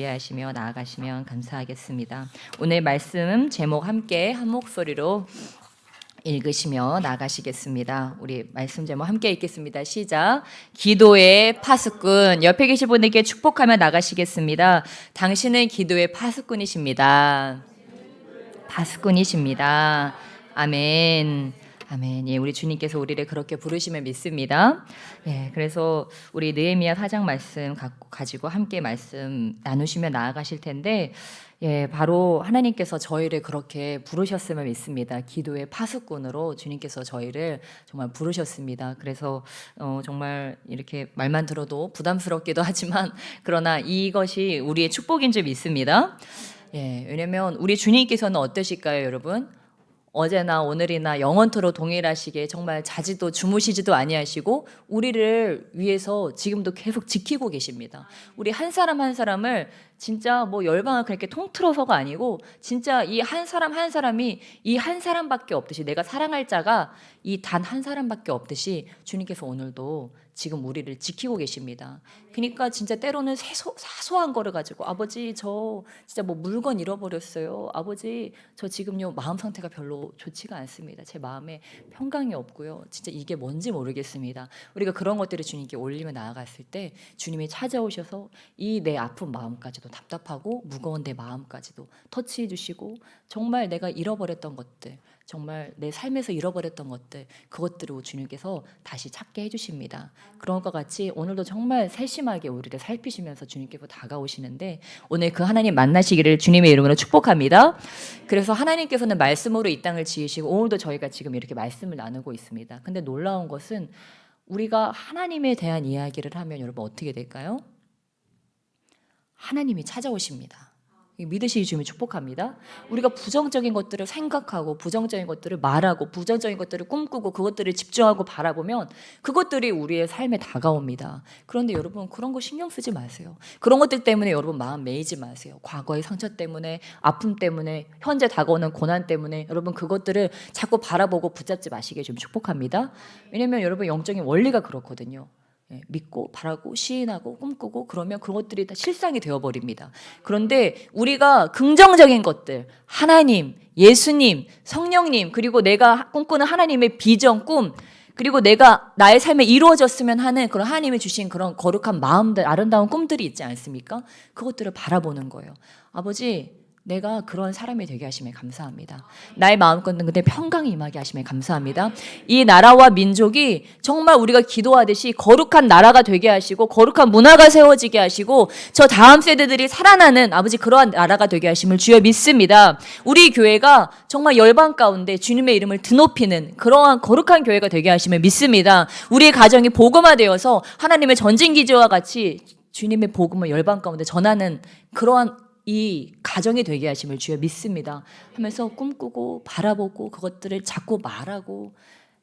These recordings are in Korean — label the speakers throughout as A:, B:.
A: 준비하시며 나아가시면 감사하겠습니다. 오늘 말씀 제목 함께 한 목소리로 읽으시며 나가시겠습니다. 우리 말씀 제목 함께 읽겠습니다. 시작. 기도의 파수꾼. 옆에 계신 분에게 축복하며 나가시겠습니다. 당신은 기도의 파수꾼이십니다. 파수꾼이십니다. 아멘. 아멘. 예, 우리 주님께서 우리를 그렇게 부르시면 믿습니다. 예, 그래서 우리 느헤미야 4장 말씀 가지고 함께 말씀 나누시며 나아가실 텐데, 예, 바로 하나님께서 저희를 그렇게 부르셨음을 믿습니다. 기도의 파수꾼으로 주님께서 저희를 정말 부르셨습니다. 그래서 정말 이렇게 말만 들어도 부담스럽기도 하지만 그러나 이것이 우리의 축복인 줄 믿습니다. 예, 왜냐면 우리 주님께서는 어떠실까요, 여러분? 어제나 오늘이나 영원토록 동일하시게 정말 자지도 주무시지도 아니하시고 우리를 위해서 지금도 계속 지키고 계십니다. 우리 한 사람 한 사람을 진짜 뭐 열방을 그렇게 통틀어서가 아니고 진짜 이 한 사람 한 사람이 이 한 사람밖에 없듯이 내가 사랑할 자가 이 단 한 사람밖에 없듯이 주님께서 오늘도 지금 우리를 지키고 계십니다. 그러니까 진짜 때로는 사소한 거를 가지고 아버지 저 진짜 뭐 물건 잃어버렸어요. 아버지 저 지금요 마음 상태가 별로 좋지가 않습니다. 제 마음에 평강이 없고요. 진짜 이게 뭔지 모르겠습니다. 우리가 그런 것들을 주님께 올리며 나아갔을 때 주님이 찾아오셔서 이 내 아픈 마음까지도 답답하고 무거운 내 마음까지도 터치해 주시고 정말 내가 잃어버렸던 것들 정말 내 삶에서 잃어버렸던 것들 그것들을 주님께서 다시 찾게 해주십니다. 그런 것 같이 오늘도 정말 세심하게 우리를 살피시면서 주님께서 다가오시는데 오늘 그 하나님 만나시기를 주님의 이름으로 축복합니다. 그래서 하나님께서는 말씀으로 이 땅을 지으시고 오늘도 저희가 지금 이렇게 말씀을 나누고 있습니다. 근데 놀라운 것은 우리가 하나님에 대한 이야기를 하면 여러분 어떻게 될까요? 하나님이 찾아오십니다. 믿으시기 주님을 축복합니다. 우리가 부정적인 것들을 생각하고 부정적인 것들을 말하고 부정적인 것들을 꿈꾸고 그것들을 집중하고 바라보면 그것들이 우리의 삶에 다가옵니다. 그런데 여러분 그런 거 신경 쓰지 마세요. 그런 것들 때문에 여러분 마음 매이지 마세요. 과거의 상처 때문에 아픔 때문에 현재 다가오는 고난 때문에 여러분 그것들을 자꾸 바라보고 붙잡지 마시길 좀 축복합니다. 왜냐하면 여러분 영적인 원리가 그렇거든요. 믿고 바라고 시인하고 꿈꾸고 그러면 그것들이 다 실상이 되어버립니다. 그런데 우리가 긍정적인 것들 하나님, 예수님, 성령님 그리고 내가 꿈꾸는 하나님의 비전, 꿈 그리고 내가 나의 삶에 이루어졌으면 하는 그런 하나님이 주신 그런 거룩한 마음들 아름다운 꿈들이 있지 않습니까? 그것들을 바라보는 거예요. 아버지 내가 그런 사람이 되게 하심에 감사합니다. 나의 마음껏는 그때 평강이 임하게 하심에 감사합니다. 이 나라와 민족이 정말 우리가 기도하듯이 거룩한 나라가 되게 하시고 거룩한 문화가 세워지게 하시고 저 다음 세대들이 살아나는 아버지 그러한 나라가 되게 하심을 주여 믿습니다. 우리 교회가 정말 열방 가운데 주님의 이름을 드높이는 그러한 거룩한 교회가 되게 하심을 믿습니다. 우리의 가정이 복음화되어서 하나님의 전진기지와 같이 주님의 복음을 열방 가운데 전하는 그러한 이 가정이 되게 하심을 주여 믿습니다 하면서 꿈꾸고 바라보고 그것들을 자꾸 말하고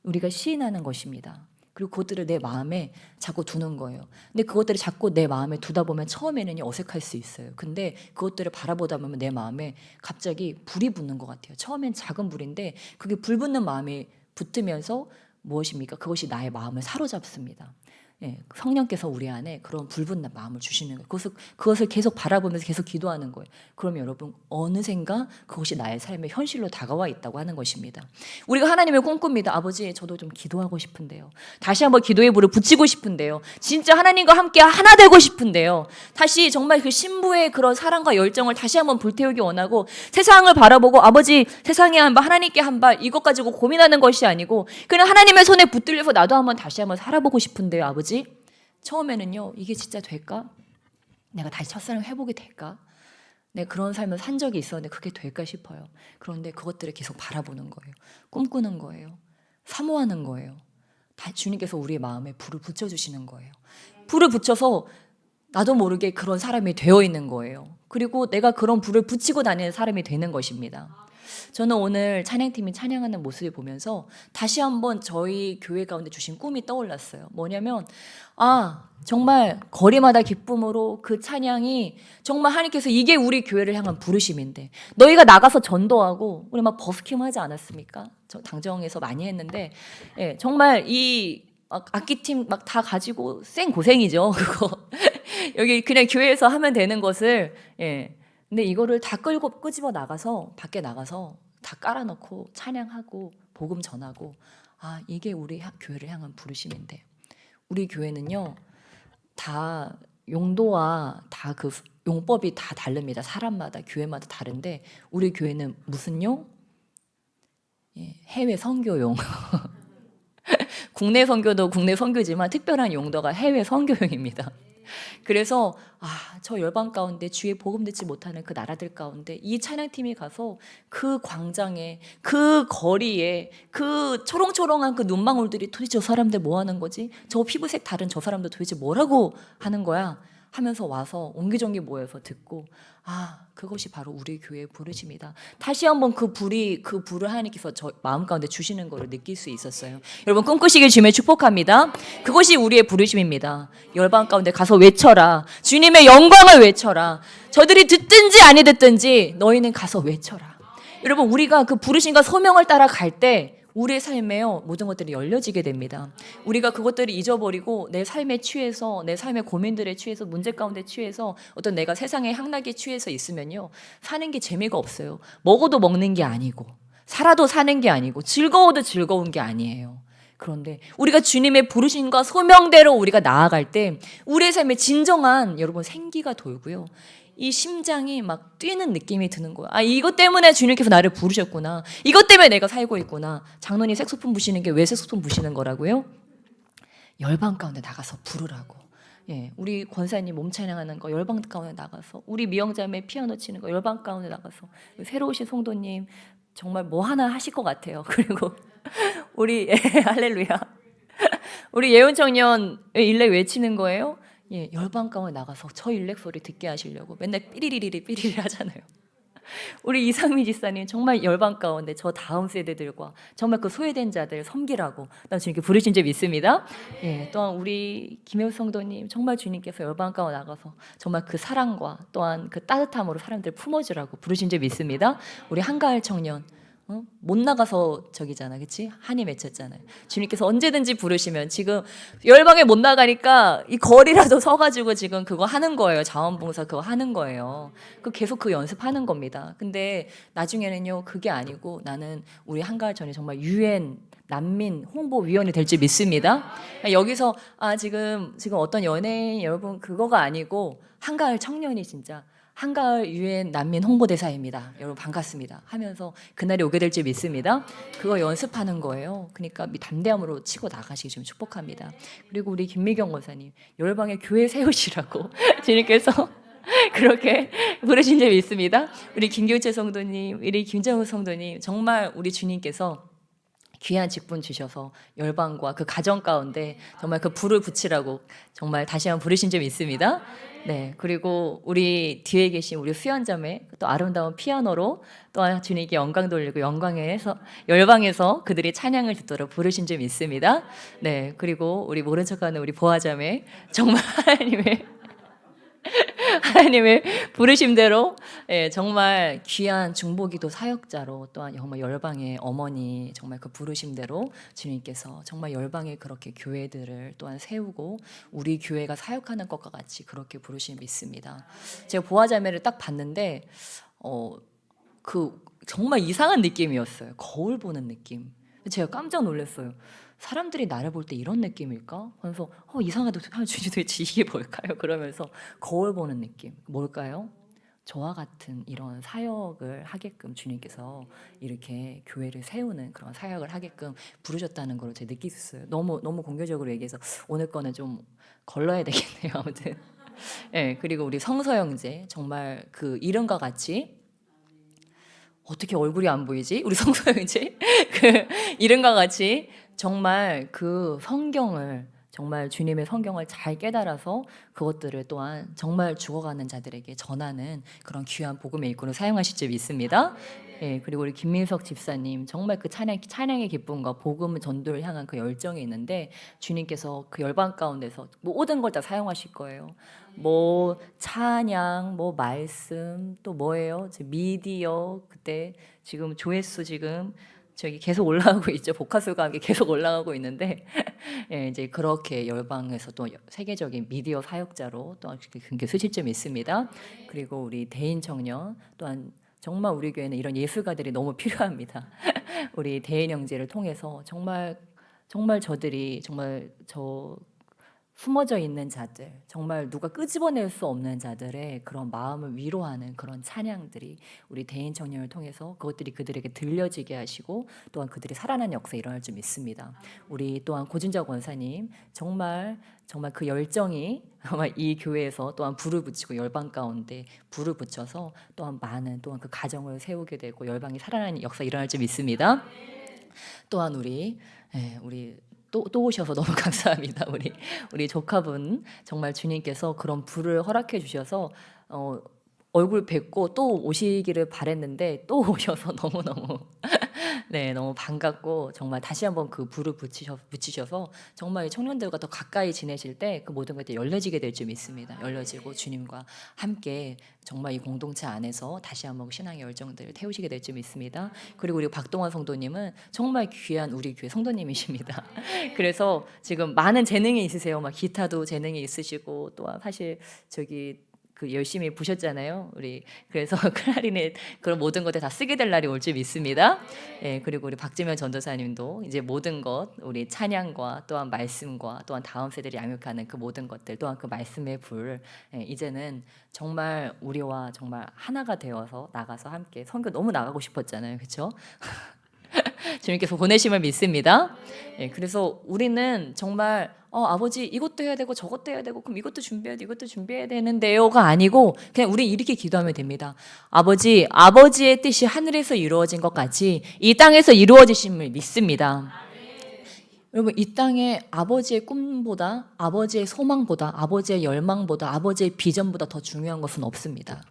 A: 우리가 시인하는 것입니다. 그리고 그것들을 내 마음에 자꾸 두는 거예요. 근데 그것들을 자꾸 내 마음에 두다 보면 처음에는 어색할 수 있어요. 근데 그것들을 바라보다 보면 내 마음에 갑자기 불이 붙는 것 같아요. 처음엔 작은 불인데 그게 불 붙는 마음이 붙으면서 무엇입니까? 그것이 나의 마음을 사로잡습니다. 예, 성령께서 우리 안에 그런 불붙는 마음을 주시는 거예요. 그것을 계속 바라보면서 계속 기도하는 거예요. 그러면 여러분 어느샌가 그것이 나의 삶의 현실로 다가와 있다고 하는 것입니다. 우리가 하나님을 꿈꿉니다. 아버지 저도 좀 기도하고 싶은데요. 다시 한번 기도의 불을 붙이고 싶은데요. 진짜 하나님과 함께 하나 되고 싶은데요. 다시 정말 그 신부의 그런 사랑과 열정을 다시 한번 불태우기 원하고 세상을 바라보고 아버지 세상에 한 발 하나님께 한 발 이것 가지고 고민하는 것이 아니고 그냥 하나님의 손에 붙들려서 나도 한번 다시 한번 살아보고 싶은데요. 아버지 처음에는요 이게 진짜 될까? 내가 다시 첫사랑 회복이 될까? 내가 그런 삶을 산 적이 있었는데 그게 될까 싶어요. 그런데 그것들을 계속 바라보는 거예요. 꿈꾸는 거예요. 사모하는 거예요. 다 주님께서 우리의 마음에 불을 붙여주시는 거예요. 불을 붙여서 나도 모르게 그런 사람이 되어 있는 거예요. 그리고 내가 그런 불을 붙이고 다니는 사람이 되는 것입니다. 저는 오늘 찬양팀이 찬양하는 모습을 보면서 다시 한번 저희 교회 가운데 주신 꿈이 떠올랐어요. 뭐냐면 정말 거리마다 기쁨으로 그 찬양이 정말 하나님께서 이게 우리 교회를 향한 부르심인데 너희가 나가서 전도하고 우리 막 버스킹 하지 않았습니까? 저 당정에서 많이 했는데 정말 이 악기팀 막 다 가지고 생 고생이죠. 그거 여기 그냥 교회에서 하면 되는 것을 근데 이거를 다 끌고 끄집어 나가서 밖에 나가서 다 깔아놓고 찬양하고 복음 전하고 이게 우리 교회를 향한 부르심인데 우리 교회는요 다 용도와 다 그 용법이 다 다릅니다. 사람마다 교회마다 다른데 우리 교회는 무슨 용? 해외 선교용. 국내 선교도 국내 선교지만 특별한 용도가 해외 선교용입니다. 그래서 저 열방 가운데 주의 복음 듣지 못하는 그 나라들 가운데 이 찬양팀이 가서 그 광장에 그 거리에 그 초롱초롱한 그 눈망울들이 도대체 저 사람들 뭐 하는 거지? 저 피부색 다른 저 사람들 도대체 뭐라고 하는 거야? 하면서 와서 옹기종기 모여서 듣고 그것이 바로 우리 교회의 부르심이다. 다시 한번 그 불을 하나님께서 저 마음 가운데 주시는 것을 느낄 수 있었어요. 여러분 꿈꾸시길 주님의 축복합니다. 그것이 우리의 부르심입니다. 열방 가운데 가서 외쳐라. 주님의 영광을 외쳐라. 저들이 듣든지 아니 듣든지 너희는 가서 외쳐라. 여러분 우리가 그 부르심과 소명을 따라 갈 때 우리의 삶에요 모든 것들이 열려지게 됩니다. 우리가 그것들을 잊어버리고 내 삶에 취해서 내 삶의 고민들에 취해서 문제 가운데 취해서 어떤 내가 세상의 향락에 취해서 있으면요 사는 게 재미가 없어요. 먹어도 먹는 게 아니고 살아도 사는 게 아니고 즐거워도 즐거운 게 아니에요. 그런데 우리가 주님의 부르심과 소명대로 우리가 나아갈 때 우리의 삶에 진정한 여러분 생기가 돌고요. 이 심장이 막 뛰는 느낌이 드는 거야. 이것 때문에 주님께서 나를 부르셨구나. 이것 때문에 내가 살고 있구나. 장로님 색소폰 부시는 게 왜 색소폰 부시는 거라고요? 열방 가운데 나가서 부르라고. 우리 권사님 몸 찬양하는 거 열방 가운데 나가서 우리 미영자매 피아노 치는 거 열방 가운데 나가서 새로 오신 성도님 정말 뭐 하나 하실 것 같아요. 그리고 우리 할렐루야. 우리 예언 청년 일렉 외치는 거예요. 열방 가운데 나가서 저 일렉 소리 듣게 하시려고 맨날 삐리리리 하잖아요. 우리 이상미 지사님 정말 열방 가운데 저 다음 세대들과 정말 그 소외된 자들 섬기라고 난 주님께 부르신 줄 믿습니다. 또한 우리 김혜우 성도님 정말 주님께서 열방 가운데 나가서 정말 그 사랑과 또한 그 따뜻함으로 사람들 품어주라고 부르신 줄 믿습니다. 우리 한가할 청년 못 나가서 저기잖아, 그렇지? 한이 맺혔잖아요. 주님께서 언제든지 부르시면 지금 열방에 못 나가니까 이 거리라도 서가지고 지금 그거 하는 거예요. 자원봉사 그거 하는 거예요. 그 계속 그 연습하는 겁니다. 근데 나중에는요 그게 아니고 나는 우리 한가할 전에 정말 유엔 난민 홍보위원이 될지 믿습니다. 여기서 지금 어떤 연예인 여러분 그거가 아니고 한가할 청년이 진짜. 한가을 유엔 난민 홍보대사입니다. 여러분 반갑습니다. 하면서 그날이 오게 될지 믿습니다. 그거 연습하는 거예요. 그러니까 담대함으로 치고 나가시기 좀 축복합니다. 그리고 우리 김미경 권사님 열방에 교회 세우시라고 주님께서 그렇게 부르신 줄 믿습니다. 우리 김경채 성도님, 우리 김정우 성도님 정말 우리 주님께서 귀한 직분 주셔서 열방과 그 가정 가운데 정말 그 불을 붙이라고 정말 다시 한번 부르신 줄 믿습니다. 그리고 우리 뒤에 계신 우리 수연자매 또 아름다운 피아노로 또한 주님께 영광 돌리고 열방에서 그들이 찬양을 듣도록 부르신 줄 믿습니다. 그리고 우리 모른 척하는 우리 보아자매 정말 하나님의 부르심대로 정말 귀한 중보기도 사역자로 또한 정말 열방의 어머니 정말 그 부르심대로 주님께서 정말 열방에 그렇게 교회들을 또한 세우고 우리 교회가 사역하는 것과 같이 그렇게 부르심 믿습니다. 제가 보아자매를 딱 봤는데 그 정말 이상한 느낌이었어요. 거울 보는 느낌. 제가 깜짝 놀랐어요. 사람들이 나를 볼 때 이런 느낌일까? 그래서 이상하다. 주님 도대체 이게 뭘까요? 그러면서 거울 보는 느낌. 뭘까요? 저와 같은 이런 사역을 하게끔 주님께서 이렇게 교회를 세우는 그런 사역을 하게끔 부르셨다는 걸 제가 느꼈어요. 너무 공개적으로 얘기해서 오늘 거는 좀 걸러야 되겠네요. 아무튼 그리고 우리 성서 형제 정말 그 이름과 같이 어떻게 얼굴이 안 보이지? 우리 성서 형제 그 이름과 같이 정말 그 성경을 정말 주님의 성경을 잘 깨달아서 그것들을 또한 정말 죽어가는 자들에게 전하는 그런 귀한 복음의 일꾼을 사용하실 줄 믿습니다. 그리고 우리 김민석 집사님 정말 그 찬양의 기쁨과 복음 전도를 향한 그 열정이 있는데 주님께서 그 열방 가운데서 모든 걸 다 사용하실 거예요. 뭐 찬양, 뭐 말씀, 또 뭐예요? 미디어 그때 지금 조회수 지금 저기 계속 올라가고 있죠. 복화수가 함께 계속 올라가고 있는데 예, 이제 그렇게 열방에서 또 세계적인 미디어 사역자로 또 굉장히 수질점이 있습니다. 그리고 우리 대인 청년 또한 정말 우리 교회는 이런 예술가들이 너무 필요합니다. 우리 대인 형제를 통해서 정말 저들이 정말 숨어져 있는 자들, 정말 누가 끄집어낼 수 없는 자들의 그런 마음을 위로하는 그런 찬양들이 우리 대인 청년을 통해서 그것들이 그들에게 들려지게 하시고 또한 그들이 살아나는 역사에 일어날 줄 믿습니다. 우리 또한 고준정 권사님 정말 그 열정이 정말 이 교회에서 또한 불을 붙이고 열방 가운데 불을 붙여서 또한 많은 또한 그 가정을 세우게 되고 열방이 살아나는 역사 일어날 줄 믿습니다. 또한 우리 또 오셔서 너무 감사합니다. 우리 조카분 정말 주님께서 그런 불을 허락해 주셔서 얼굴 뵙고 또 오시기를 바랬는데 또 오셔서 너무너무 네, 너무 반갑고 정말 다시 한번 그 불을 붙이셔서 정말 이 청년들과 더 가까이 지내실 때 그 모든 것들이 열려지게 될 줄 믿습니다. 열려지고 주님과 함께 정말 이 공동체 안에서 다시 한번 신앙의 열정들을 태우시게 될 줄 믿습니다. 그리고 우리 박동환 성도님은 정말 귀한 우리 교회 성도님이십니다. 그래서 지금 많은 재능이 있으세요. 막 기타도 재능이 있으시고 또 사실 그 열심히 부셨잖아요. 그래서 클라리넷 그런 모든 것들 다 쓰게 될 날이 올 줄 믿습니다. 예, 그리고 우리 박지면 전도사님도 이제 모든 것 우리 찬양과 또한 말씀과 또한 다음 세대를 양육하는 그 모든 것들 또한 그 말씀의 불 이제는 정말 우리와 정말 하나가 되어서 나가서 함께 선교 너무 나가고 싶었잖아요. 그렇죠? 주님께서 보내심을 믿습니다. 예, 그래서 우리는 정말 아버지 이것도 해야 되고 저것도 해야 되고 그럼 이것도 준비해야 되는데요가 아니고 그냥 우리 이렇게 기도하면 됩니다. 아버지의 뜻이 하늘에서 이루어진 것 같이 이 땅에서 이루어지심을 믿습니다. 여러분 이 땅에 아버지의 꿈보다 아버지의 소망보다 아버지의 열망보다 아버지의 비전보다 더 중요한 것은 없습니다.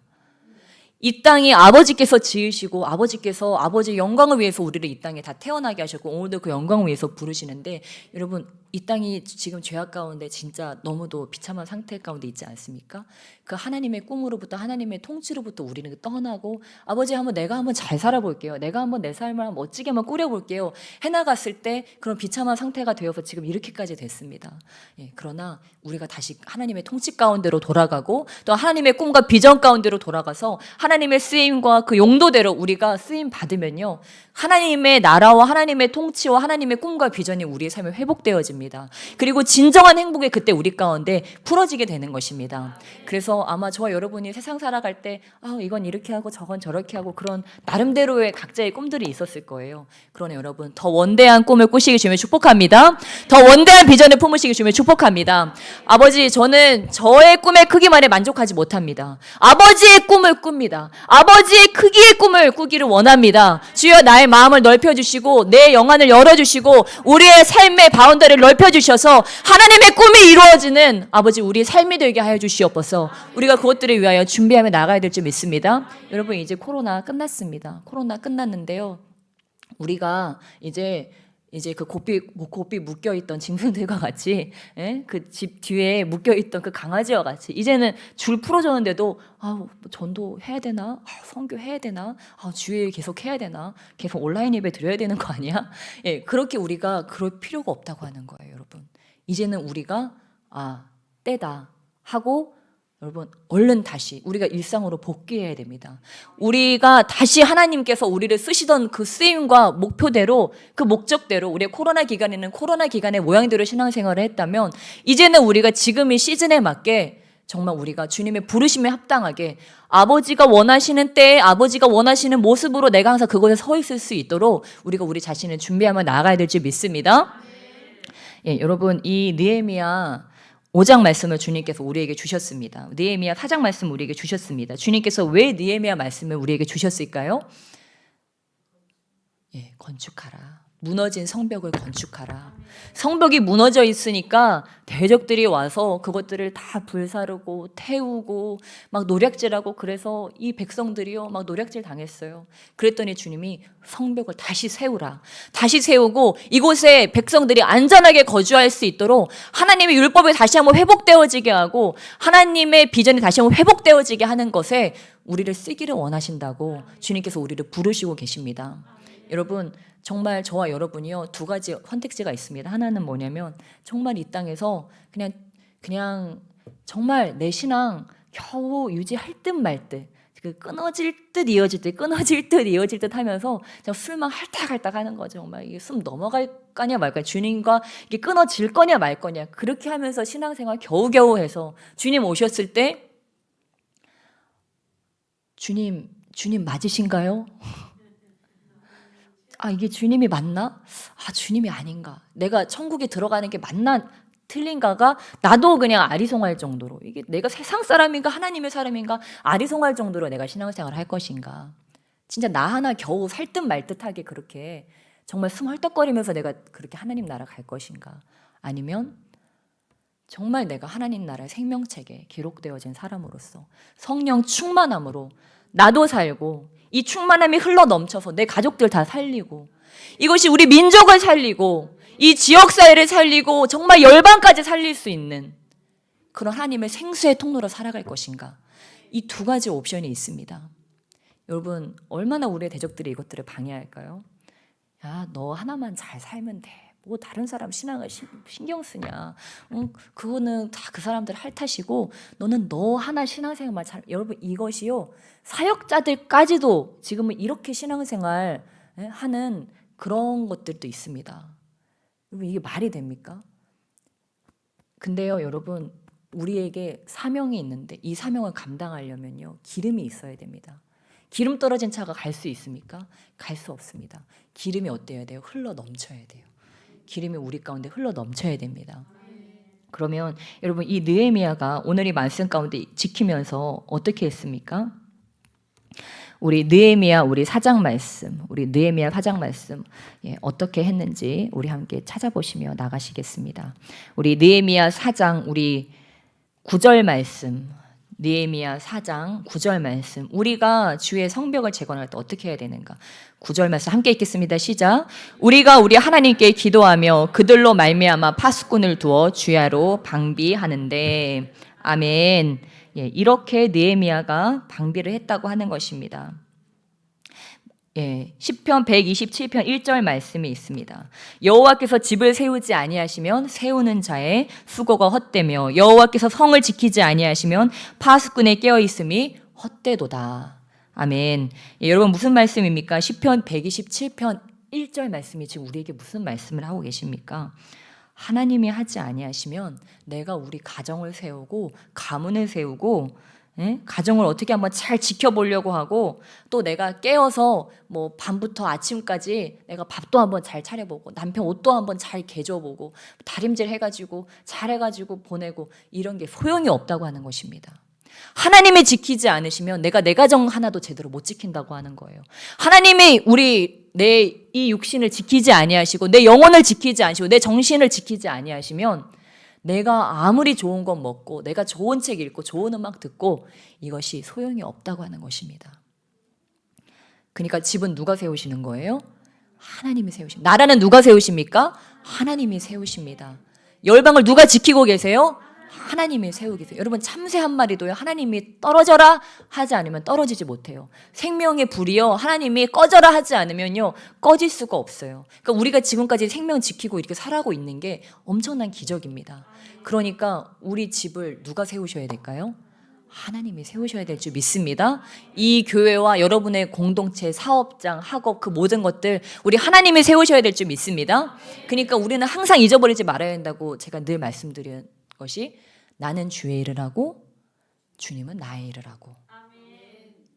A: 이 땅이 아버지께서 지으시고 아버지께서 아버지의 영광을 위해서 우리를 이 땅에 다 태어나게 하셨고 오늘도 그 영광을 위해서 부르시는데 여러분 이 땅이 지금 죄악 가운데 진짜 너무도 비참한 상태 가운데 있지 않습니까? 그 하나님의 꿈으로부터 하나님의 통치로부터 우리는 떠나고 아버지 내가 한번 잘 살아볼게요. 내가 한번 내 삶을 한번 멋지게 한번 꾸려볼게요. 해나갔을 때 그런 비참한 상태가 되어서 지금 이렇게까지 됐습니다. 예, 그러나 우리가 다시 하나님의 통치 가운데로 돌아가고 또 하나님의 꿈과 비전 가운데로 돌아가서 하나님의 쓰임과 그 용도대로 우리가 쓰임 받으면요. 하나님의 나라와 하나님의 통치와 하나님의 꿈과 비전이 우리의 삶에 회복되어집니다. 그리고 진정한 행복이 그때 우리 가운데 풀어지게 되는 것입니다. 그래서 아마 저와 여러분이 세상 살아갈 때 이건 이렇게 하고 저건 저렇게 하고 그런 나름대로의 각자의 꿈들이 있었을 거예요. 그러나 여러분 더 원대한 꿈을 꾸시기 주면 축복합니다. 더 원대한 비전을 품으시기 주면 축복합니다. 아버지 저는 저의 꿈의 크기만에 만족하지 못합니다. 아버지의 꿈을 꿉니다. 아버지의 크기의 꿈을 꾸기를 원합니다. 주여 나의 마음을 넓혀주시고 내 영안을 열어주시고 우리의 삶의 바운더리를 넓혀주셔서 하나님의 꿈이 이루어지는 아버지 우리의 삶이 되게 하여 주시옵소서. 우리가 그것들을 위하여 준비하며 나가야 될 줄 믿습니다. 여러분 이제 코로나 끝났습니다. 코로나 끝났는데요. 우리가 이제 그 고삐 묶여있던 짐승들과 같이 그 집 뒤에 묶여있던 그 강아지와 같이 이제는 줄 풀어줬는데도 전도 해야 되나? 선교 해야 되나? 주일 계속 해야 되나? 계속 온라인 예배 드려야 되는 거 아니야? 예, 그렇게 우리가 그럴 필요가 없다고 하는 거예요, 여러분. 이제는 우리가 때다 하고 여러분 얼른 다시 우리가 일상으로 복귀해야 됩니다. 우리가 다시 하나님께서 우리를 쓰시던 그 쓰임과 목표대로 그 목적대로 우리의 코로나 기간에는 코로나 기간의 모양대로 신앙생활을 했다면 이제는 우리가 지금 이 시즌에 맞게 정말 우리가 주님의 부르심에 합당하게 아버지가 원하시는 때에 아버지가 원하시는 모습으로 내가 항상 그곳에 서 있을 수 있도록 우리가 우리 자신을 준비하며 나아가야 될 줄 믿습니다. 예, 여러분 이 느헤미야 5장 말씀을 주님께서 우리에게 주셨습니다. 느헤미야 4장 말씀 우리에게 주셨습니다. 주님께서 왜 느헤미야 말씀을 우리에게 주셨을까요? 예, 건축하라. 무너진 성벽을 건축하라. 성벽이 무너져 있으니까 대적들이 와서 그것들을 다 불사르고 태우고 막 노략질하고 그래서 이 백성들이요 막 노략질 당했어요. 그랬더니 주님이 성벽을 다시 세우라. 다시 세우고 이곳에 백성들이 안전하게 거주할 수 있도록 하나님의 율법이 다시 한번 회복되어지게 하고 하나님의 비전이 다시 한번 회복되어지게 하는 것에 우리를 쓰기를 원하신다고 주님께서 우리를 부르시고 계십니다. 여러분 정말 저와 여러분이요 두 가지 선택지가 있습니다. 하나는 뭐냐면 정말 이 땅에서 그냥 정말 내 신앙 겨우 유지할 듯 말 듯, 그 끊어질 듯 이어질 듯 끊어질 듯 이어질 듯 하면서 그냥 술만 핥아갈딱 하는 거죠. 정말 이게 숨 넘어갈 거냐 말 거냐, 주님과 이게 끊어질 거냐 말 거냐, 그렇게 하면서 신앙생활 겨우겨우 해서 주님 오셨을 때 주님 맞으신가요? 아, 이게 주님이 맞나? 아, 주님이 아닌가? 내가 천국에 들어가는 게 맞나? 틀린가가 나도 그냥 아리송할 정도로, 이게 내가 세상 사람인가 하나님의 사람인가 아리송할 정도로 내가 신앙생활을 할 것인가? 진짜 나 하나 겨우 살 듯 말 듯하게 그렇게 정말 숨 헐떡거리면서 내가 그렇게 하나님 나라 갈 것인가? 아니면 정말 내가 하나님 나라의 생명책에 기록되어진 사람으로서 성령 충만함으로 나도 살고 이 충만함이 흘러 넘쳐서 내 가족들 다 살리고 이것이 우리 민족을 살리고 이 지역사회를 살리고 정말 열방까지 살릴 수 있는 그런 하나님의 생수의 통로로 살아갈 것인가? 이 두 가지 옵션이 있습니다. 여러분 얼마나 우리의 대적들이 이것들을 방해할까요? 야, 너 하나만 잘 살면 돼. 뭐 다른 사람 신앙을 신경 쓰냐? 그거는 다 그 사람들 할 탓이고 너는 너 하나 신앙생활만 잘. 여러분 이것이요 사역자들까지도 지금은 이렇게 신앙생활 하는 그런 것들도 있습니다. 여러분 이게 말이 됩니까? 근데요 여러분 우리에게 사명이 있는데 이 사명을 감당하려면요 기름이 있어야 됩니다. 기름 떨어진 차가 갈 수 있습니까? 갈 수 없습니다. 기름이 어때야 돼요? 흘러 넘쳐야 돼요. 기름이 우리 가운데 흘러 넘쳐야 됩니다. 그러면 여러분 이 느헤미야가 오늘 이 말씀 가운데 지키면서 어떻게 했습니까? 우리 느헤미야 우리 사장 말씀, 어떻게 했는지 우리 함께 찾아보시며 나가시겠습니다. 우리 느헤미야 4장 우리 9절 말씀, 느헤미야 4장 9절 말씀, 우리가 주의 성벽을 재건할 때 어떻게 해야 되는가? 9절 말씀 함께 읽겠습니다. 시작. 우리가 우리 하나님께 기도하며 그들로 말미암아 파수꾼을 두어 주야로 방비하는데. 아멘. 예, 이렇게 느헤미야가 방비를 했다고 하는 것입니다. 예, 시편 127편 1절 말씀이 있습니다. 여호와께서 집을 세우지 아니하시면 세우는 자의 수고가 헛되며 여호와께서 성을 지키지 아니하시면 파수꾼의 깨어 있음이 헛되도다. 아멘. 예, 여러분 무슨 말씀입니까? 시편 127편 1절 말씀이 지금 우리에게 무슨 말씀을 하고 계십니까? 하나님이 하지 아니하시면 내가 우리 가정을 세우고 가문을 세우고 가정을 어떻게 한번 잘 지켜보려고 하고 또 내가 깨어서 뭐 밤부터 아침까지 내가 밥도 한번 잘 차려보고 남편 옷도 한번 잘 개줘보고 다림질 해가지고 잘해가지고 보내고 이런 게 소용이 없다고 하는 것입니다. 하나님이 지키지 않으시면 내가 내 가정 하나도 제대로 못 지킨다고 하는 거예요. 하나님이 내 이 육신을 지키지 아니하시고 내 영혼을 지키지 않으시고 내 정신을 지키지 아니하시면 내가 아무리 좋은 것 먹고 내가 좋은 책 읽고 좋은 음악 듣고 이것이 소용이 없다고 하는 것입니다. 그러니까 집은 누가 세우시는 거예요? 하나님이 세우십니다. 나라는 누가 세우십니까? 하나님이 세우십니다. 열방을 누가 지키고 계세요? 하나님이 세우고 계세요. 여러분 참새 한 마리도요 하나님이 떨어져라 하지 않으면 떨어지지 못해요. 생명의 불이요 하나님이 꺼져라 하지 않으면요 꺼질 수가 없어요. 그러니까 우리가 지금까지 생명 지키고 이렇게 살아가고 있는 게 엄청난 기적입니다. 그러니까 우리 집을 누가 세우셔야 될까요? 하나님이 세우셔야 될 줄 믿습니다. 이 교회와 여러분의 공동체, 사업장, 학업 그 모든 것들 우리 하나님이 세우셔야 될 줄 믿습니다. 그러니까 우리는 항상 잊어버리지 말아야 한다고 제가 늘 말씀드린 것이 나는 주의 일을 하고 주님은 나의 일을 하고.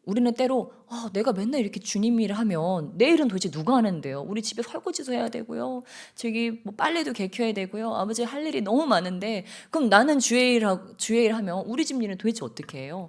A: 우리는 때로 내가 맨날 이렇게 주님 일을 하면 내 일은 도대체 누가 하는데요? 우리 집에 설거지도 해야 되고요. 저기 뭐 빨래도 개켜야 되고요. 아버지 할 일이 너무 많은데 그럼 나는 주의 일 하면 우리 집 일은 도대체 어떻게 해요?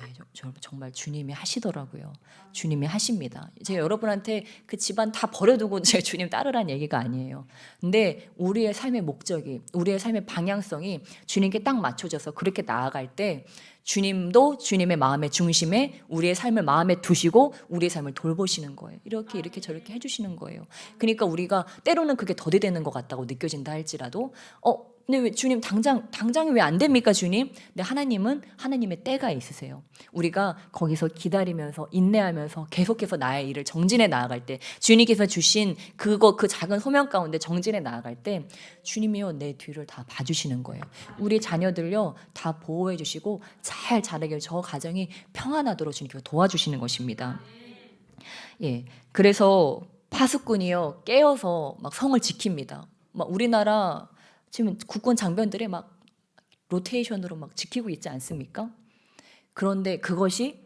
A: 예, 정말 주님이 하시더라고요. 주님이 하십니다. 제가 여러분한테 그 집안 다 버려두고 제가 주님 따르라는 얘기가 아니에요. 근데 우리의 삶의 목적이, 우리의 삶의 방향성이 주님께 딱 맞춰져서 그렇게 나아갈 때 주님도 주님의 마음의 중심에 우리의 삶을 마음에 두시고 우리의 삶을 돌보시는 거예요. 이렇게 저렇게 해주시는 거예요. 그러니까 우리가 때로는 그게 더디되는 것 같다고 느껴진다 할지라도 근데 왜 주님 당장이 왜 안 됩니까, 주님? 근데 하나님은 하나님의 때가 있으세요. 우리가 거기서 기다리면서 인내하면서 계속해서 나의 일을 정진해 나아갈 때, 주님께서 주신 그 작은 소명 가운데 정진해 나아갈 때 주님이요 내 뒤를 다 봐주시는 거예요. 우리 자녀들요 다 보호해 주시고 잘 자라게 저 가정이 평안하도록 주님께서 도와주시는 것입니다. 예, 그래서 파수꾼이요 깨어서 막 성을 지킵니다. 막 우리나라 지금 국군 장병들이 막 로테이션으로 막 지키고 있지 않습니까? 그런데 그것이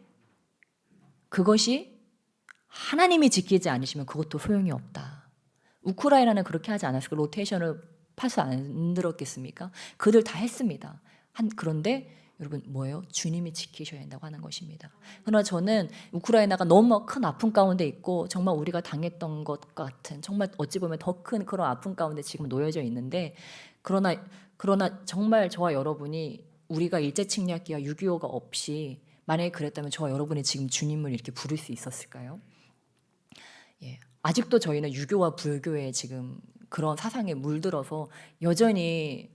A: 하나님이 지키지 않으시면 그것도 소용이 없다. 우크라이나는 그렇게 하지 않았을까? 로테이션을 파수 안 들었겠습니까? 그들 다 했습니다. 그런데 여러분 뭐예요? 주님이 지키셔야 한다고 하는 것입니다. 그러나 저는 우크라이나가 너무 큰 아픔 가운데 있고 정말 우리가 당했던 것 같은 정말 어찌 보면 더 큰 그런 아픔 가운데 지금 놓여져 있는데 그러나 정말 저와 여러분이 우리가 일제침략기와 6.25가 없이 만약에 그랬다면 저와 여러분이 지금 주님을 이렇게 부를 수 있었을까요? 예, 아직도 저희는 유교와 불교에 지금 그런 사상에 물들어서 여전히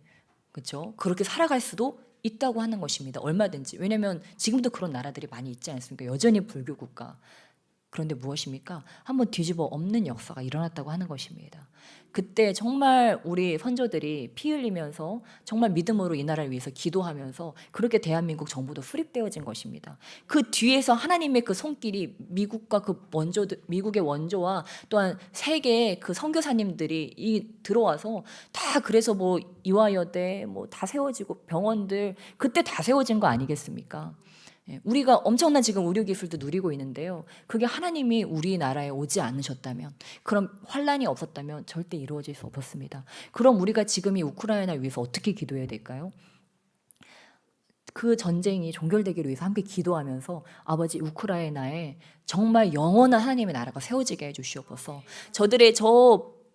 A: 그렇죠? 그렇게 살아갈 수도 있다고 하는 것입니다. 얼마든지. 왜냐하면 지금도 그런 나라들이 많이 있지 않습니까? 여전히 불교 국가. 그런데 무엇입니까? 한번 뒤집어 엎는 역사가 일어났다고 하는 것입니다. 그때 정말 우리 선조들이 피 흘리면서 정말 믿음으로 이 나라를 위해서 기도하면서 그렇게 대한민국 정부도 수립되어진 것입니다. 그 뒤에서 하나님의 그 손길이 미국과 미국의 원조와 또한 세계의 그 선교사님들이 들어와서 다 그래서 뭐 이화여대 뭐 다 세워지고 병원들 그때 다 세워진 거 아니겠습니까? 우리가 엄청난 지금 의료기술도 누리고 있는데요. 그게 하나님이 우리나라에 오지 않으셨다면 그런 환란이 없었다면 절대 이루어질 수 없었습니다. 그럼 우리가 지금 이 우크라이나 위해서 어떻게 기도해야 될까요? 그 전쟁이 종결되기를 위해서 함께 기도하면서 아버지 우크라이나에 정말 영원한 하나님의 나라가 세워지게 해주시옵소서. 저들의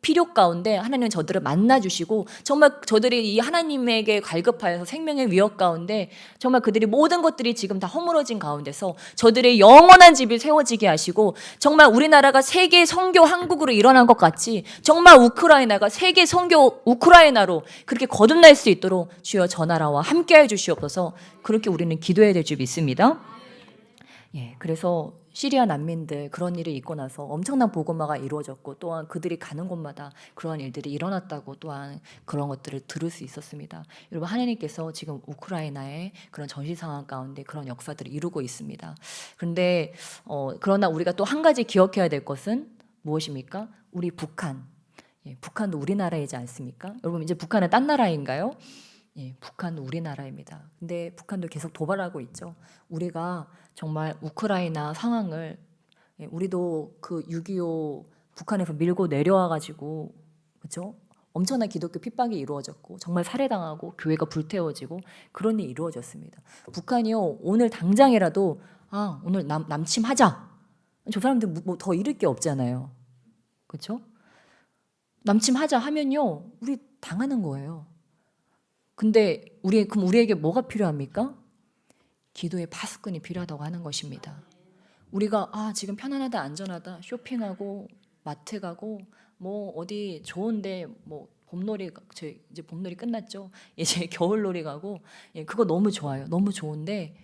A: 필요 가운데 하나님은 저들을 만나주시고 정말 저들이 이 하나님에게 갈급하여서 생명의 위협 가운데 정말 그들이 모든 것들이 지금 다 허물어진 가운데서 저들의 영원한 집이 세워지게 하시고 정말 우리나라가 세계 선교 한국으로 일어난 것 같이 정말 우크라이나가 세계 선교 우크라이나로 그렇게 거듭날 수 있도록 주여 저 나라와 함께해 주시옵소서. 그렇게 우리는 기도해야 될 줄 믿습니다. 예, 그래서 시리아 난민들 그런 일이 있고 나서 엄청난 복음화가 이루어졌고 또한 그들이 가는 곳마다 그러한 일들이 일어났다고 또한 그런 것들을 들을 수 있었습니다. 여러분 하나님께서 지금 우크라이나의 그런 전시 상황 가운데 그런 역사들을 이루고 있습니다. 그런데 그러나 우리가 또 한 가지 기억해야 될 것은 무엇입니까? 우리 북한. 예, 북한도 우리나라이지 않습니까? 여러분 이제 북한은 딴 나라인가요? 예, 북한도 우리나라입니다. 근데 북한도 계속 도발하고 있죠. 우리가 정말 우크라이나 상황을 우리도 그 6.25 북한에서 밀고 내려와가지고 그렇죠? 엄청난 기독교 핍박이 이루어졌고 정말 살해당하고 교회가 불태워지고 그런 일이 이루어졌습니다. 북한이요 오늘 당장이라도 오늘 남침하자. 저 사람들 뭐 더 잃을 게 없잖아요. 그렇죠? 남침하자 하면요 우리 당하는 거예요. 근데 그럼 우리에게 뭐가 필요합니까? 기도의 파수꾼이 필요하다고 하는 것입니다. 우리가 지금 편안하다 안전하다 쇼핑하고 마트 가고 뭐 어디 좋은데 뭐 봄놀이 이제 봄놀이 끝났죠. 이제 겨울놀이 가고 그거 너무 좋아요. 너무 좋은데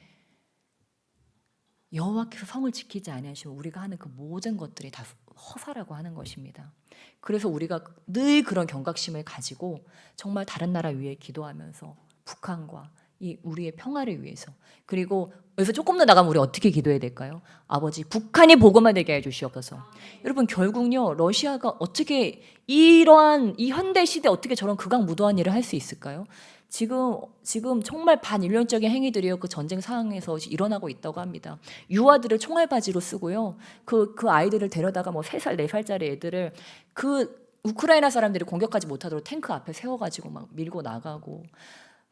A: 여호와께서 성을 지키지 아니하시면 우리가 하는 그 모든 것들이 다 허사라고 하는 것입니다. 그래서 우리가 늘 그런 경각심을 가지고 정말 다른 나라 위해 기도하면서 북한과 이 우리의 평화를 위해서 그리고 여기서 조금 더 나가면 우리 어떻게 기도해야 될까요? 아버지 북한이 복음화되게 해주시옵소서. 여러분 결국요 러시아가 어떻게 이러한 이 현대 시대 어떻게 저런 극악무도한 일을 할 수 있을까요? 지금 정말 반인륜적인 행위들이요 그 전쟁 상황에서 일어나고 있다고 합니다. 유아들을 총알바지로 쓰고요 그 아이들을 데려다가 뭐 3살 4살짜리 애들을 그 우크라이나 사람들이 공격하지 못하도록 탱크 앞에 세워가지고 막 밀고 나가고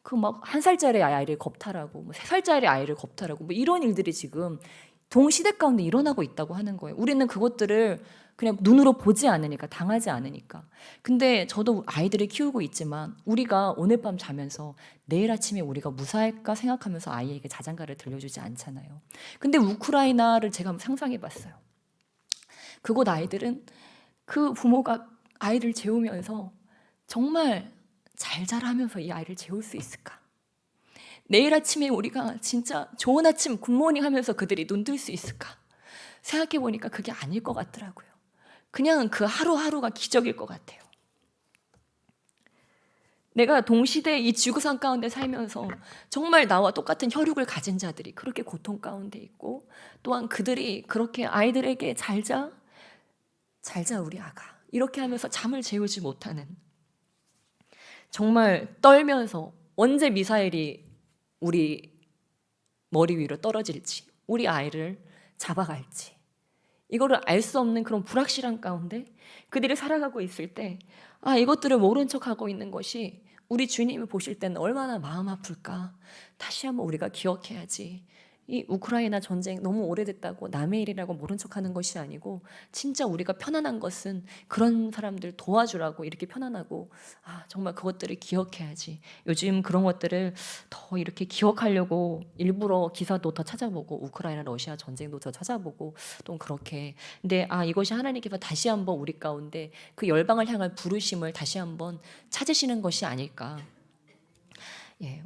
A: 그 막 1살짜리 아이를 겁탈하고 뭐 3살짜리 아이를 겁탈하고 뭐 이런 일들이 지금 동시대 가운데 일어나고 있다고 하는 거예요. 우리는 그것들을 그냥 눈으로 보지 않으니까 당하지 않으니까. 근데 저도 아이들을 키우고 있지만 우리가 오늘 밤 자면서 내일 아침에 우리가 무사할까 생각하면서 아이에게 자장가를 들려주지 않잖아요. 근데 우크라이나를 제가 한번 상상해 봤어요. 그곳 아이들은 그 부모가 아이를 재우면서 정말 잘 자라면서 이 아이를 재울 수 있을까? 내일 아침에 우리가 진짜 좋은 아침 굿모닝 하면서 그들이 눈 뜰 수 있을까? 생각해 보니까 그게 아닐 것 같더라고요. 그냥 그 하루하루가 기적일 것 같아요. 내가 동시대 이 지구상 가운데 살면서 정말 나와 똑같은 혈육을 가진 자들이 그렇게 고통 가운데 있고, 또한 그들이 그렇게 아이들에게 잘 자 우리 아가 이렇게 하면서 잠을 재우지 못하는, 정말 떨면서 언제 미사일이 우리 머리 위로 떨어질지, 우리 아이를 잡아갈지, 이거를 알 수 없는 그런 불확실한 가운데 그들이 살아가고 있을 때, 이것들을 모른 척하고 있는 것이 우리 주님이 보실 때는 얼마나 마음 아플까. 다시 한번 우리가 기억해야지. 이 우크라이나 전쟁 너무 오래됐다고 남의 일이라고 모른 척하는 것이 아니고, 진짜 우리가 편안한 것은 그런 사람들 도와주라고 이렇게 편안하고, 정말 그것들을 기억해야지. 요즘 그런 것들을 더 이렇게 기억하려고 일부러 기사도 더 찾아보고, 우크라이나 러시아 전쟁도 더 찾아보고, 또 그렇게. 근데 이것이 하나님께서 다시 한번 우리 가운데 그 열방을 향한 부르심을 다시 한번 찾으시는 것이 아닐까.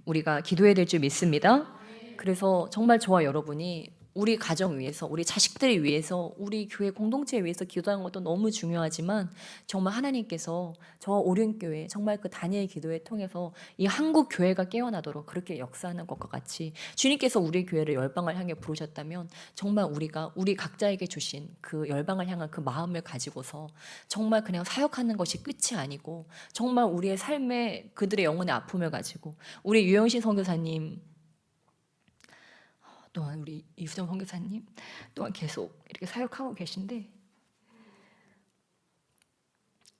A: 우리가 기도해야 될 줄 믿습니다. 그래서 정말 저와 여러분이 우리 가정 위해서, 우리 자식들을 위해서, 우리 교회 공동체 위해서 기도하는 것도 너무 중요하지만, 정말 하나님께서 저 오륜교회 정말 그 다니엘 기도회 통해서 이 한국 교회가 깨어나도록 그렇게 역사하는 것과 같이 주님께서 우리 교회를 열방을 향해 부르셨다면, 정말 우리가 우리 각자에게 주신 그 열방을 향한 그 마음을 가지고서 정말 그냥 사역하는 것이 끝이 아니고, 정말 우리의 삶에 그들의 영혼의 아픔을 가지고, 우리 유영신 선교사님, 또한 우리 이수정 선교사님 또한 계속 이렇게 사역하고 계신데,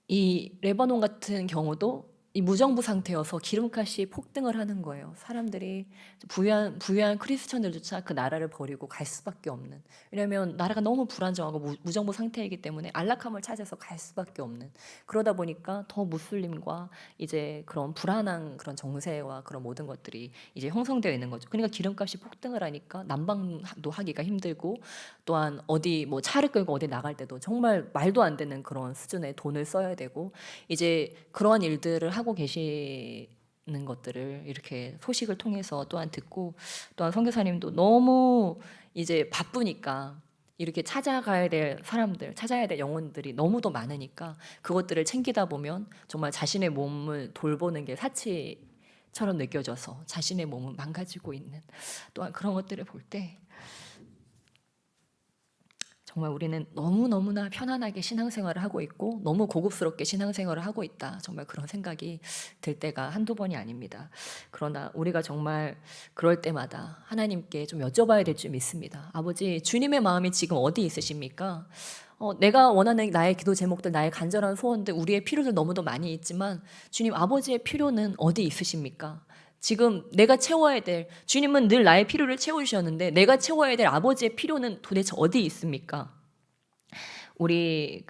A: 이 레바논 같은 경우도 이 무정부 상태여서 기름값이 폭등을 하는 거예요. 사람들이 부유한 크리스천들조차 그 나라를 버리고 갈 수밖에 없는, 왜냐하면 나라가 너무 불안정하고 무정부 상태이기 때문에 안락함을 찾아서 갈 수밖에 없는, 그러다 보니까 더 무슬림과 이제 그런 불안한 그런 정세와 그런 모든 것들이 이제 형성되어 있는 거죠. 그러니까 기름값이 폭등을 하니까 난방도 하기가 힘들고, 또한 어디 뭐 차를 끌고 어디 나갈 때도 정말 말도 안 되는 그런 수준의 돈을 써야 되고, 이제 그러한 일들을 하고 계시는 것들을 이렇게 소식을 통해서 또한 듣고, 또한 선교사님도 너무 이제 바쁘니까 이렇게 찾아가야 될 사람들, 찾아야 될 영혼들이 너무도 많으니까 그것들을 챙기다 보면 정말 자신의 몸을 돌보는 게 사치처럼 느껴져서 자신의 몸은 망가지고 있는, 또한 그런 것들을 볼 때 정말 우리는 너무너무나 편안하게 신앙생활을 하고 있고 너무 고급스럽게 신앙생활을 하고 있다, 정말 그런 생각이 들 때가 한두 번이 아닙니다. 그러나 우리가 정말 그럴 때마다 하나님께 좀 여쭤봐야 될 줄 믿습니다. 아버지, 주님의 마음이 지금 어디 있으십니까? 내가 원하는 나의 기도 제목들, 나의 간절한 소원들, 우리의 필요들 너무도 많이 있지만, 주님, 아버지의 필요는 어디 있으십니까? 지금 내가 채워야 될, 주님은 늘 나의 필요를 채워주셨는데 내가 채워야 될 아버지의 필요는 도대체 어디 있습니까? 우리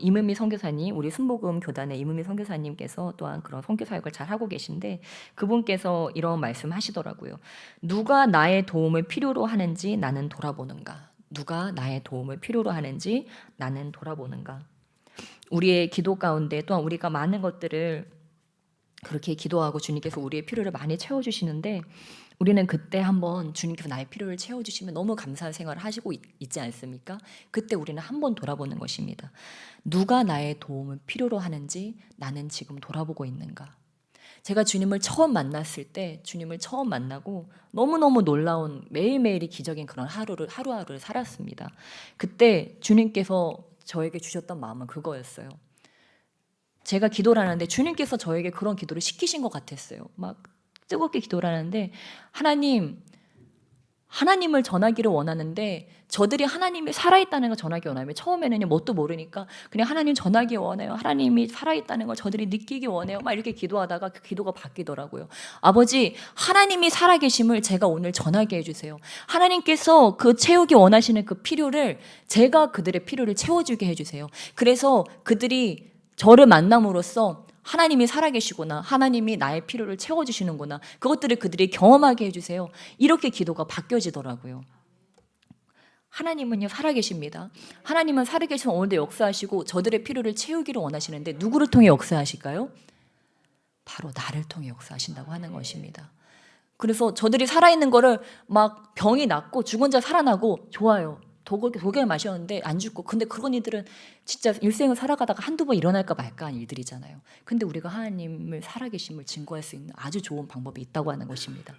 A: 이문미 선교사님, 우리 순복음 교단의 이문미 선교사님께서 또한 그런 선교 사역을 잘 하고 계신데, 그분께서 이런 말씀하시더라고요. 누가 나의 도움을 필요로 하는지 나는 돌아보는가. 누가 나의 도움을 필요로 하는지 나는 돌아보는가. 우리의 기도 가운데 또한 우리가 많은 것들을 그렇게 기도하고 주님께서 우리의 필요를 많이 채워주시는데, 우리는 그때 한번 주님께서 나의 필요를 채워주시면 너무 감사한 생활을 하시고 있지 않습니까? 그때 우리는 한번 돌아보는 것입니다. 누가 나의 도움을 필요로 하는지 나는 지금 돌아보고 있는가. 제가 주님을 처음 만났을 때, 주님을 처음 만나고 너무너무 놀라운, 매일매일이 기적인 그런 하루하루를 살았습니다. 그때 주님께서 저에게 주셨던 마음은 그거였어요. 제가 기도를 하는데 주님께서 저에게 그런 기도를 시키신 것 같았어요. 막 뜨겁게 기도를 하는데, 하나님을 전하기를 원하는데 저들이 하나님이 살아있다는 걸 전하기 원하면, 처음에는 뭣도 모르니까 그냥 하나님 전하기 원해요, 하나님이 살아있다는 걸 저들이 느끼기 원해요, 막 이렇게 기도하다가 그 기도가 바뀌더라고요. 아버지, 하나님이 살아계심을 제가 오늘 전하게 해주세요. 하나님께서 그 채우기 원하시는 그 필요를 제가 그들의 필요를 채워주게 해주세요. 그래서 그들이 저를 만남으로써 하나님이 살아계시구나, 하나님이 나의 필요를 채워주시는구나, 그것들을 그들이 경험하게 해주세요. 이렇게 기도가 바뀌어지더라고요. 하나님은요, 살아계십니다. 하나님은 살아계시면 오늘도 역사하시고 저들의 필요를 채우기를 원하시는데 누구를 통해 역사하실까요? 바로 나를 통해 역사하신다고 하는 것입니다. 그래서 저들이 살아있는 거를 막 병이 낫고 죽은 자 살아나고 좋아요. 독을 마셨는데 안 죽고. 근데 그런 이들은 진짜 일생을 살아가다가 한두 번 일어날까 말까 한 일들이잖아요. 근데 우리가 하나님을 살아계심을 증거할 수 있는 아주 좋은 방법이 있다고 하는 것입니다.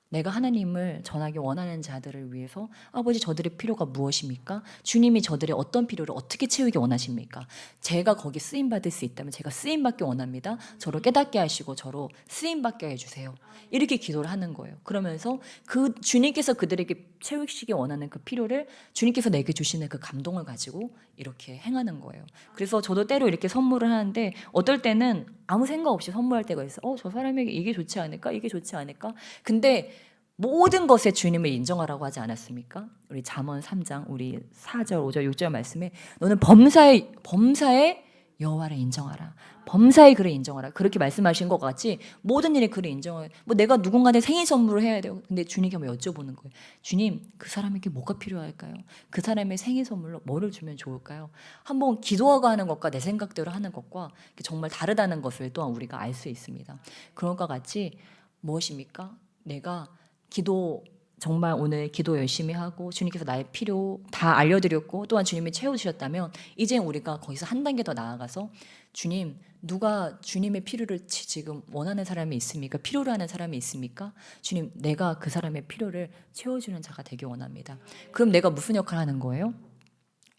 A: 내가 하나님을 전하기 원하는 자들을 위해서 아버지 저들의 필요가 무엇입니까? 주님이 저들의 어떤 필요를 어떻게 채우기 원하십니까? 제가 거기 쓰임받을 수 있다면 제가 쓰임받기 원합니다. 저를 깨닫게 하시고 저로 쓰임받게 해주세요. 이렇게 기도를 하는 거예요. 그러면서 그 주님께서 그들에게 채우시기 원하는 그 필요를 주님께서 내게 주시는 그 감동을 가지고 이렇게 행하는 거예요. 그래서 저도 때로 이렇게 선물을 하는데 어떨 때는 아무 생각 없이 선물할 때가 있어요. 저 사람에게 이게 좋지 않을까? 이게 좋지 않을까? 근데 모든 것에 주님을 인정하라고 하지 않았습니까? 우리 잠언 3장 우리 4절, 5절, 6절 말씀에 너는 범사의 여호와를 인정하라. 범사의 그를 인정하라. 그렇게 말씀하신 것 같이 모든 일에 그를 인정해. 뭐 내가 누군가한테 생일 선물을 해야 돼요. 근데 주님께 한번 여쭤보는 거예요. 주님, 그 사람에게 뭐가 필요할까요? 그 사람의 생일 선물로 뭐를 주면 좋을까요? 한번 기도하고 하는 것과 내 생각대로 하는 것과 정말 다르다는 것을 또한 우리가 알 수 있습니다. 그런 것과 같이 무엇입니까? 내가 기도 정말 오늘 기도 열심히 하고 주님께서 나의 필요 다 알려드렸고 또한 주님이 채워주셨다면 이제 우리가 거기서 한 단계 더 나아가서 주님, 누가 주님의 필요를 지금 원하는 사람이 있습니까? 필요로 하는 사람이 있습니까? 주님, 내가 그 사람의 필요를 채워주는 자가 되기 원합니다. 그럼 내가 무슨 역할을 하는 거예요?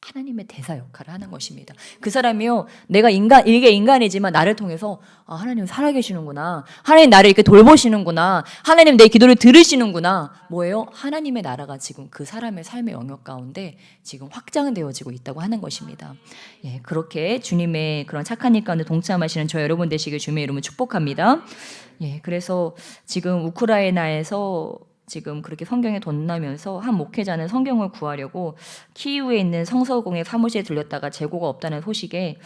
A: 하나님의 대사 역할을 하는 것입니다. 그 사람이요, 이게 인간이지만 나를 통해서 하나님 살아계시는구나. 하나님 나를 이렇게 돌보시는구나. 하나님 내 기도를 들으시는구나. 뭐예요? 하나님의 나라가 지금 그 사람의 삶의 영역 가운데 지금 확장되어지고 있다고 하는 것입니다. 예, 그렇게 주님의 그런 착한 일 가운데 동참하시는 저 여러분 되시길 주님의 이름으로 축복합니다. 예, 그래서 지금 우크라이나에서 지금 그렇게 성경에 덧나면서 한 목회자는 성경을 구하려고 키이우에 있는 성서공의 사무실에 들렸다가 재고가 없다는 소식에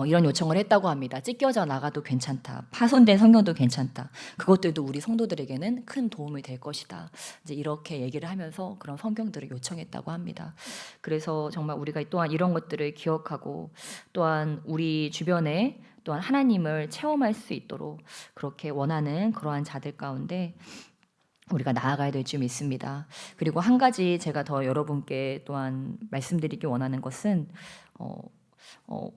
A: 이런 요청을 했다고 합니다. 찢겨져 나가도 괜찮다. 파손된 성경도 괜찮다. 그것들도 우리 성도들에게는 큰 도움이 될 것이다. 이제 이렇게 얘기를 하면서 그런 성경들을 요청했다고 합니다. 그래서 정말 우리가 또한 이런 것들을 기억하고 또한 우리 주변에 또한 하나님을 체험할 수 있도록 그렇게 원하는 그러한 자들 가운데 우리가 나아가야 될 줄 믿습니다. 그리고 한 가지 제가 더 여러분께 또한 말씀드리기 원하는 것은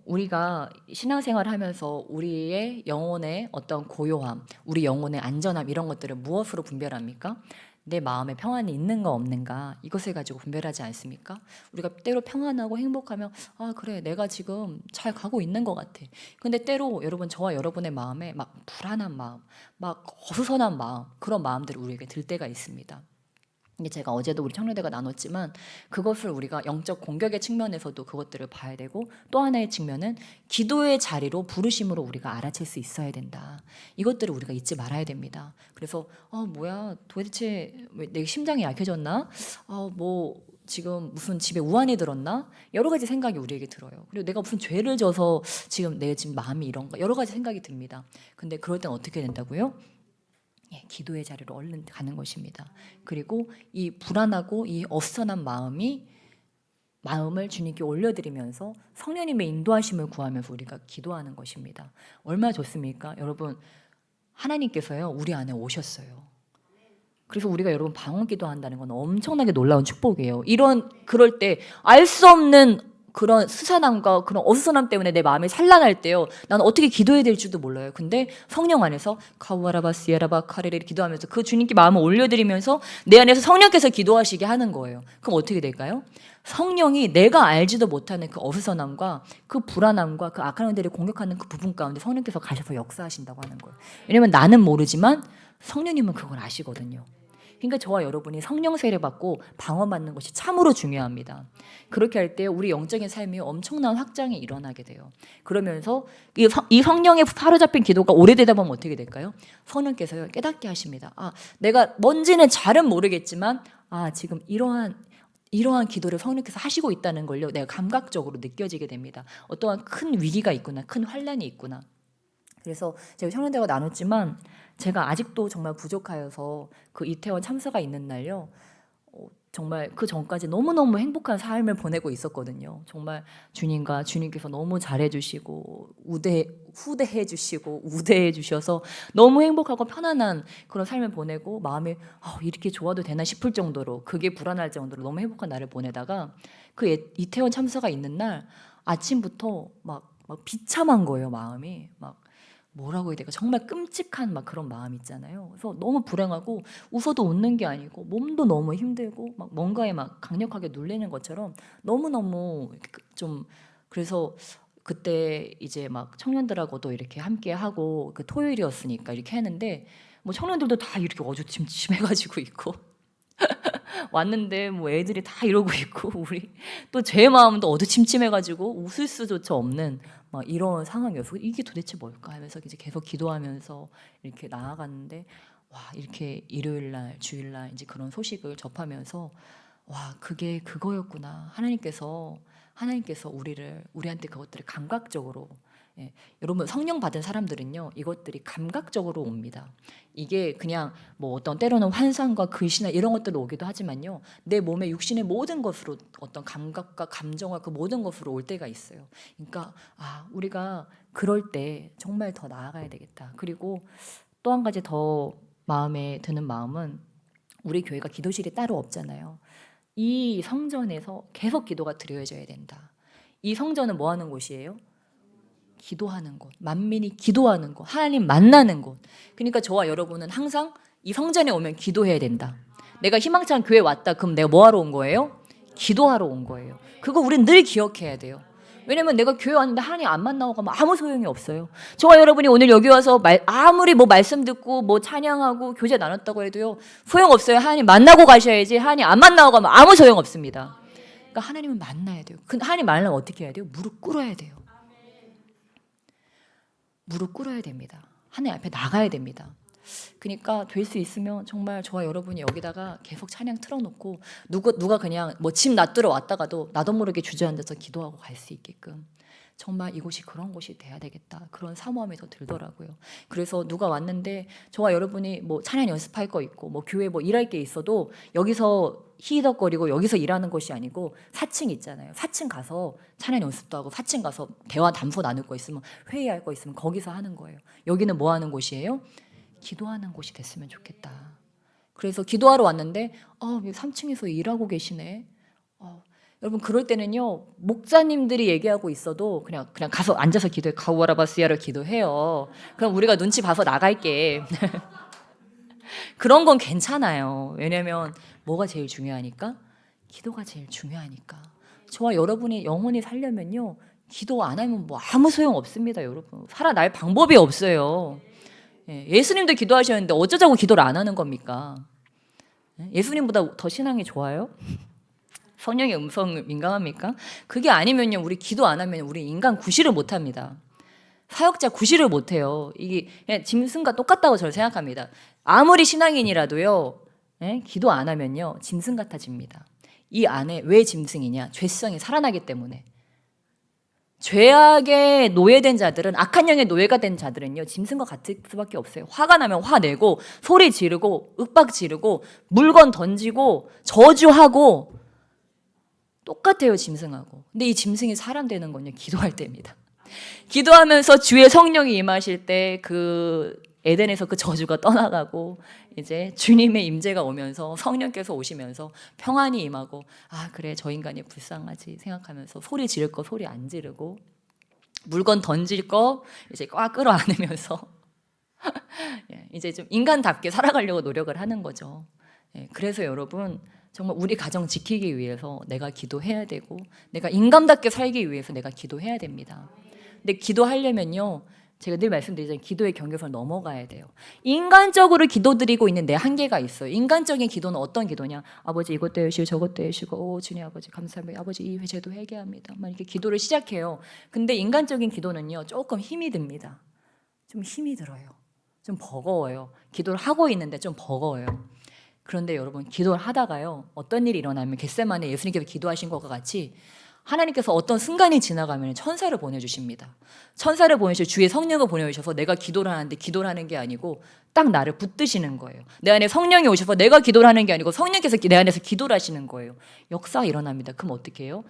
A: 우리가 신앙생활을 하면서 우리의 영혼의 어떤 고요함, 우리 영혼의 안전함 이런 것들을 무엇으로 분별합니까? 내 마음에 평안이 있는가 없는가 이것을 가지고 분별하지 않습니까? 우리가 때로 평안하고 행복하면 그래 내가 지금 잘 가고 있는 것 같아. 근데 때로 여러분 저와 여러분의 마음에 막 불안한 마음, 막 어수선한 마음 그런 마음들이 우리에게 들 때가 있습니다. 이게 제가 어제도 우리 청년대가 나눴지만 그것을 우리가 영적 공격의 측면에서도 그것들을 봐야 되고 또 하나의 측면은 기도의 자리로 부르심으로 우리가 알아챌 수 있어야 된다. 이것들을 우리가 잊지 말아야 됩니다. 그래서 뭐야 도대체 왜 내 심장이 약해졌나? 뭐 지금 무슨 집에 우환이 들었나? 여러 가지 생각이 우리에게 들어요. 그리고 내가 무슨 죄를 져서 지금 내 지금 마음이 이런가? 여러 가지 생각이 듭니다. 근데 그럴 땐 어떻게 된다고요? 기도의 자리로 얼른 가는 것입니다. 그리고 이 불안하고 이 어수선한 마음을 주님께 올려드리면서 성령님의 인도하심을 구하면서 우리가 기도하는 것입니다. 얼마나 좋습니까? 여러분 하나님께서요 우리 안에 오셨어요. 그래서 우리가 여러분 방언 기도한다는 건 엄청나게 놀라운 축복이에요. 그럴 때 알 수 없는 그런 스산함과 그런 어수선함 때문에 내 마음이 산란할 때요. 나는 어떻게 기도해야 될지도 몰라요. 근데 성령 안에서 카우아라바 시에라바 카레레 기도하면서 그 주님께 마음을 올려드리면서 내 안에서 성령께서 기도하시게 하는 거예요. 그럼 어떻게 될까요? 성령이 내가 알지도 못하는 그 어수선함과 그 불안함과 그 악한 영들이 공격하는 그 부분 가운데 성령께서 가셔서 역사하신다고 하는 거예요. 왜냐하면 나는 모르지만 성령님은 그걸 아시거든요. 그러니까 저와 여러분이 성령 세례 받고 방언받는 것이 참으로 중요합니다. 그렇게 할 때 우리 영적인 삶이 엄청난 확장이 일어나게 돼요. 그러면서 이 성령에 사로잡힌 기도가 오래되다 보면 어떻게 될까요? 성령께서 깨닫게 하십니다. 내가 뭔지는 잘은 모르겠지만 지금 이러한 기도를 성령께서 하시고 있다는 걸요. 내가 감각적으로 느껴지게 됩니다. 어떠한 큰 위기가 있구나, 큰 환난이 있구나. 그래서 제가 청년대가 나눴지만 제가 아직도 정말 부족하여서 그 이태원 참사가 있는 날요. 정말 그 전까지 너무너무 행복한 삶을 보내고 있었거든요. 정말 주님과 주님께서 너무 잘해주시고 후대해 주시고 우대해 주셔서 너무 행복하고 편안한 그런 삶을 보내고 마음이 이렇게 좋아도 되나 싶을 정도로, 그게 불안할 정도로 너무 행복한 날을 보내다가 그 이태원 참사가 있는 날 아침부터 막 비참한 거예요. 마음이 막 뭐라고 해야 될까, 정말 끔찍한 막 그런 마음 있잖아요. 그래서 너무 불행하고 웃어도 웃는 게 아니고 몸도 너무 힘들고 막 뭔가에 막 강력하게 눌리는 것처럼 너무너무 좀, 그래서 그때 이제 막 청년들하고도 이렇게 함께 하고 그 토요일이었으니까 이렇게 했는데 뭐 청년들도 다 이렇게 어주침침해가지고 있고 왔는데 뭐 애들이 다 이러고 있고 우리 또 제 마음도 어두침침해가지고 웃을 수조차 없는 막 이런 상황이어서 이게 도대체 뭘까 하면서 이제 계속 기도하면서 이렇게 나아갔는데, 와, 이렇게 일요일 날 주일 날 이제 그런 소식을 접하면서 와, 그게 그거였구나. 하나님께서 우리한테 그것들을 감각적으로, 여러분 성령 받은 사람들은요 이것들이 감각적으로 옵니다. 이게 그냥 뭐 어떤 때로는 환상과 글씨나 이런 것들로 오기도 하지만요, 내 몸의 육신의 모든 것으로 어떤 감각과 감정과 그 모든 것으로 올 때가 있어요. 그러니까 우리가 그럴 때 정말 더 나아가야 되겠다. 그리고 또 한 가지 더 마음에 드는 마음은, 우리 교회가 기도실이 따로 없잖아요. 이 성전에서 계속 기도가 드려져야 된다. 이 성전은 뭐 하는 곳이에요? 기도하는 곳, 만민이 기도하는 곳, 하나님 만나는 곳. 그러니까 저와 여러분은 항상 이 성전에 오면 기도해야 된다. 내가 희망찬 교회 왔다, 그럼 내가 뭐 하러 온 거예요? 기도하러 온 거예요. 그거 우린 늘 기억해야 돼요. 왜냐면 내가 교회 왔는데 하나님 안 만나고 가면 아무 소용이 없어요. 저와 여러분이 오늘 여기 와서 아무리 뭐 말씀 듣고 뭐 찬양하고 교제 나눴다고 해도요 소용없어요. 하나님 만나고 가셔야지. 하나님 안 만나고 가면 아무 소용 없습니다. 그러니까 하나님은 만나야 돼요. 하나님 만나려면 어떻게 해야 돼요? 무릎 꿇어야 돼요. 무릎 꿇어야 됩니다. 하나님 앞에 나가야 됩니다. 그러니까 될 수 있으면 정말 저와 여러분이 여기다가 계속 찬양 틀어놓고 누가 그냥 뭐 집 놔두러 왔다가도 나도 모르게 주저앉아서 기도하고 갈 수 있게끔, 정말 이곳이 그런 곳이 돼야 되겠다, 그런 사모함이 더 들더라고요. 그래서 누가 왔는데 저와 여러분이 뭐 찬양 연습할 거 있고 뭐 교회 뭐 일할 게 있어도 여기서 히덕거리고 여기서 일하는 것이 아니고 4층 있잖아요. 4층 가서 찬양 연습도 하고 4층 가서 대화 담소 나눌 거 있으면, 회의할 거 있으면 거기서 하는 거예요. 여기는 뭐 하는 곳이에요? 기도하는 곳이 됐으면 좋겠다. 그래서 기도하러 왔는데 3층에서 일하고 계시네. 여러분 그럴 때는요 목사님들이 얘기하고 있어도 그냥 가서 앉아서 기도해. 가우아라바스야를 기도해요. 그럼 우리가 눈치 봐서 나갈게. 그런 건 괜찮아요. 왜냐면 뭐가 제일 중요하니까? 기도가 제일 중요하니까. 저와 여러분이 영혼이 살려면요 기도 안 하면 뭐 아무 소용 없습니다. 여러분 살아날 방법이 없어요. 예수님도 기도하셨는데 어쩌자고 기도를 안 하는 겁니까? 예수님보다 더 신앙이 좋아요? 성령의 음성 민감합니까? 그게 아니면요 우리 기도 안 하면 우리 인간 구실을 못합니다. 사역자 구실을 못해요. 이게 그냥 짐승과 똑같다고 저는 생각합니다. 아무리 신앙인이라도요 기도 안 하면요 짐승 같아집니다. 이 안에 왜 짐승이냐? 죄성이 살아나기 때문에. 죄악의 노예된 자들은, 악한 영의 노예가 된 자들은요 짐승과 같을 수밖에 없어요. 화가 나면 화내고 소리 지르고 윽박 지르고 물건 던지고 저주하고 똑같아요 짐승하고. 근데 이 짐승이 사람 되는 건요 기도할 때입니다. 기도하면서 주의 성령이 임하실 때 그 에덴에서 그 저주가 떠나가고 이제 주님의 임재가 오면서 성령께서 오시면서 평안이 임하고, 그래 저 인간이 불쌍하지 생각하면서 소리 지를 거 소리 안 지르고 물건 던질 거 이제 꽉 끌어안으면서 이제 좀 인간답게 살아가려고 노력을 하는 거죠. 그래서 여러분 정말 우리 가정 지키기 위해서 내가 기도해야 되고 내가 인간답게 살기 위해서 내가 기도해야 됩니다. 근데 기도하려면요 제가 늘 말씀드리잖아요. 기도의 경계선을 넘어가야 돼요. 인간적으로 기도드리고 있는 내 한계가 있어요. 인간적인 기도는 어떤 기도냐? 아버지 이것도 해주시고 저것도 해주시고 주님 아버지 감사합니다. 아버지 이 회제도 회개합니다. 막 이렇게 기도를 시작해요. 근데 인간적인 기도는요 조금 힘이 듭니다. 좀 힘이 들어요. 좀 버거워요. 기도를 하고 있는데 좀 버거워요. 그런데 여러분 기도를 하다가요 어떤 일이 일어나면 겟세마네 예수님께서 기도하신 것과 같이 하나님께서 어떤 순간이 지나가면 천사를 보내주십니다. 천사를 보내셔서 주의 성령을 보내주셔서 내가 기도를 하는데 기도를 하는 게 아니고 딱 나를 붙드시는 거예요. 내 안에 성령이 오셔서 내가 기도를 하는 게 아니고 성령께서 내 안에서 기도를 하시는 거예요. 역사가 일어납니다. 그럼 어떻게 해요?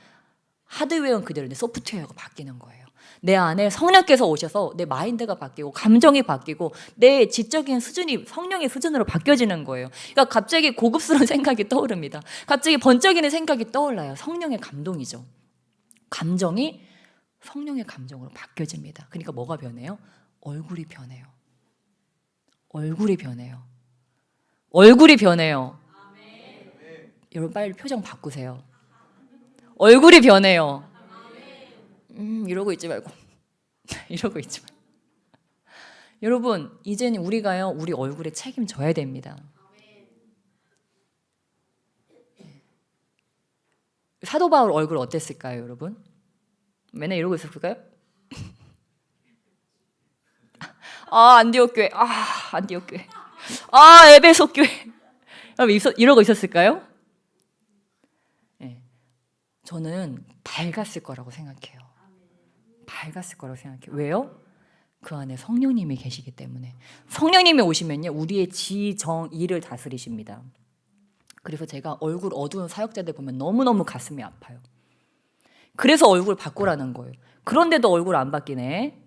A: 하드웨어는 그대로인데 소프트웨어가 바뀌는 거예요. 내 안에 성령께서 오셔서 내 마인드가 바뀌고 감정이 바뀌고 내 지적인 수준이 성령의 수준으로 바뀌어지는 거예요. 그러니까 갑자기 고급스러운 생각이 떠오릅니다. 갑자기 번쩍이는 생각이 떠올라요. 성령의 감동이죠. 감정이 성령의 감정으로 바뀌어집니다. 그러니까 뭐가 변해요? 얼굴이 변해요. 얼굴이 변해요. 얼굴이 변해요. 여러분 빨리 표정 바꾸세요. 얼굴이 변해요. 이러고 있지 말고 이러고 있지 말고. 여러분 이제는 우리가요 우리 얼굴에 책임져야 됩니다. 사도 바울 얼굴 어땠을까요, 여러분? 맨날 이러고 있었을까요? 아 안디옥 교회, 아 안디옥 교회, 아 에베소 교회, 이러고 있었을까요? 네. 저는 밝았을 거라고 생각해요. 밝았을 거라고 생각해요. 왜요? 그 안에 성령님이 계시기 때문에. 성령님이 오시면요 우리의 지, 정, 이를 다스리십니다. 그래서 제가 얼굴 어두운 사역자들 보면 너무너무 가슴이 아파요. 그래서 얼굴 바꾸라는 거예요. 그런데도 얼굴 안 바뀌네.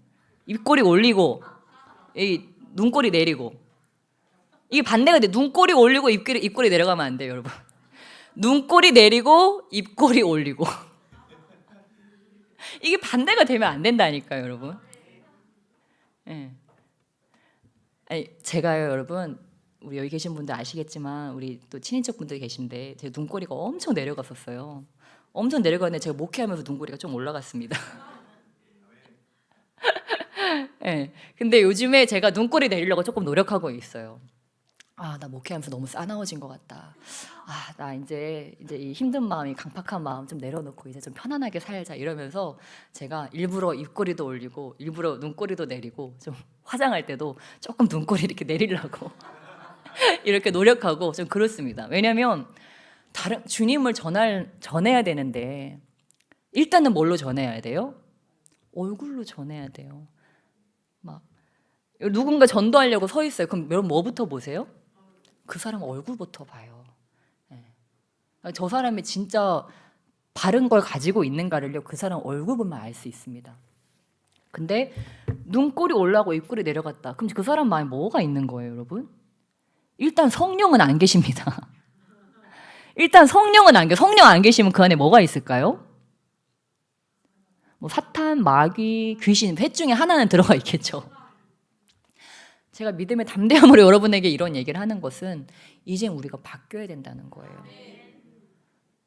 A: 입꼬리 올리고 눈꼬리 내리고. 이게 반대가 돼. 눈꼬리 올리고 입꼬리 내려가면 안 돼요, 여러분. 눈꼬리 내리고 입꼬리 올리고. 이게 반대가 되면 안 된다니까요, 여러분. 네. 아니, 제가요, 여러분, 우리 여기 계신 분들 아시겠지만 우리 또 친인척 분들 계신데 제 눈꼬리가 엄청 내려갔었어요. 엄청 내려갔는데 제가 목회하면서 눈꼬리가 좀 올라갔습니다. 네. 근데 요즘에 제가 눈꼬리 내리려고 조금 노력하고 있어요. 아, 나 목회하면서 너무 싸나워진 것 같다. 아, 나 이제 이 힘든 마음이 강팍한 마음 좀 내려놓고 이제 좀 편안하게 살자 이러면서 제가 일부러 입꼬리도 올리고 일부러 눈꼬리도 내리고 좀 화장할 때도 조금 눈꼬리 이렇게 내리려고 이렇게 노력하고 좀 그렇습니다. 왜냐하면 다른 주님을 전해야 되는데 일단은 뭘로 전해야 돼요? 얼굴로 전해야 돼요. 막 누군가 전도하려고 서 있어요. 그럼 여러분 뭐부터 보세요? 그 사람 얼굴부터 봐요. 네. 저 사람이 진짜 바른 걸 가지고 있는가를요 그 사람 얼굴 보면 알 수 있습니다. 근데 눈꼬리 올라가고 입꼬리 내려갔다. 그럼 그 사람 마음에 뭐가 있는 거예요, 여러분? 일단 성령은 안 계십니다. 일단 성령 안 계시면 그 안에 뭐가 있을까요? 뭐 사탄, 마귀, 귀신, 셋 중에 하나는 들어가 있겠죠. 제가 믿음의 담대함으로 여러분에게 이런 얘기를 하는 것은 이제 우리가 바뀌어야 된다는 거예요.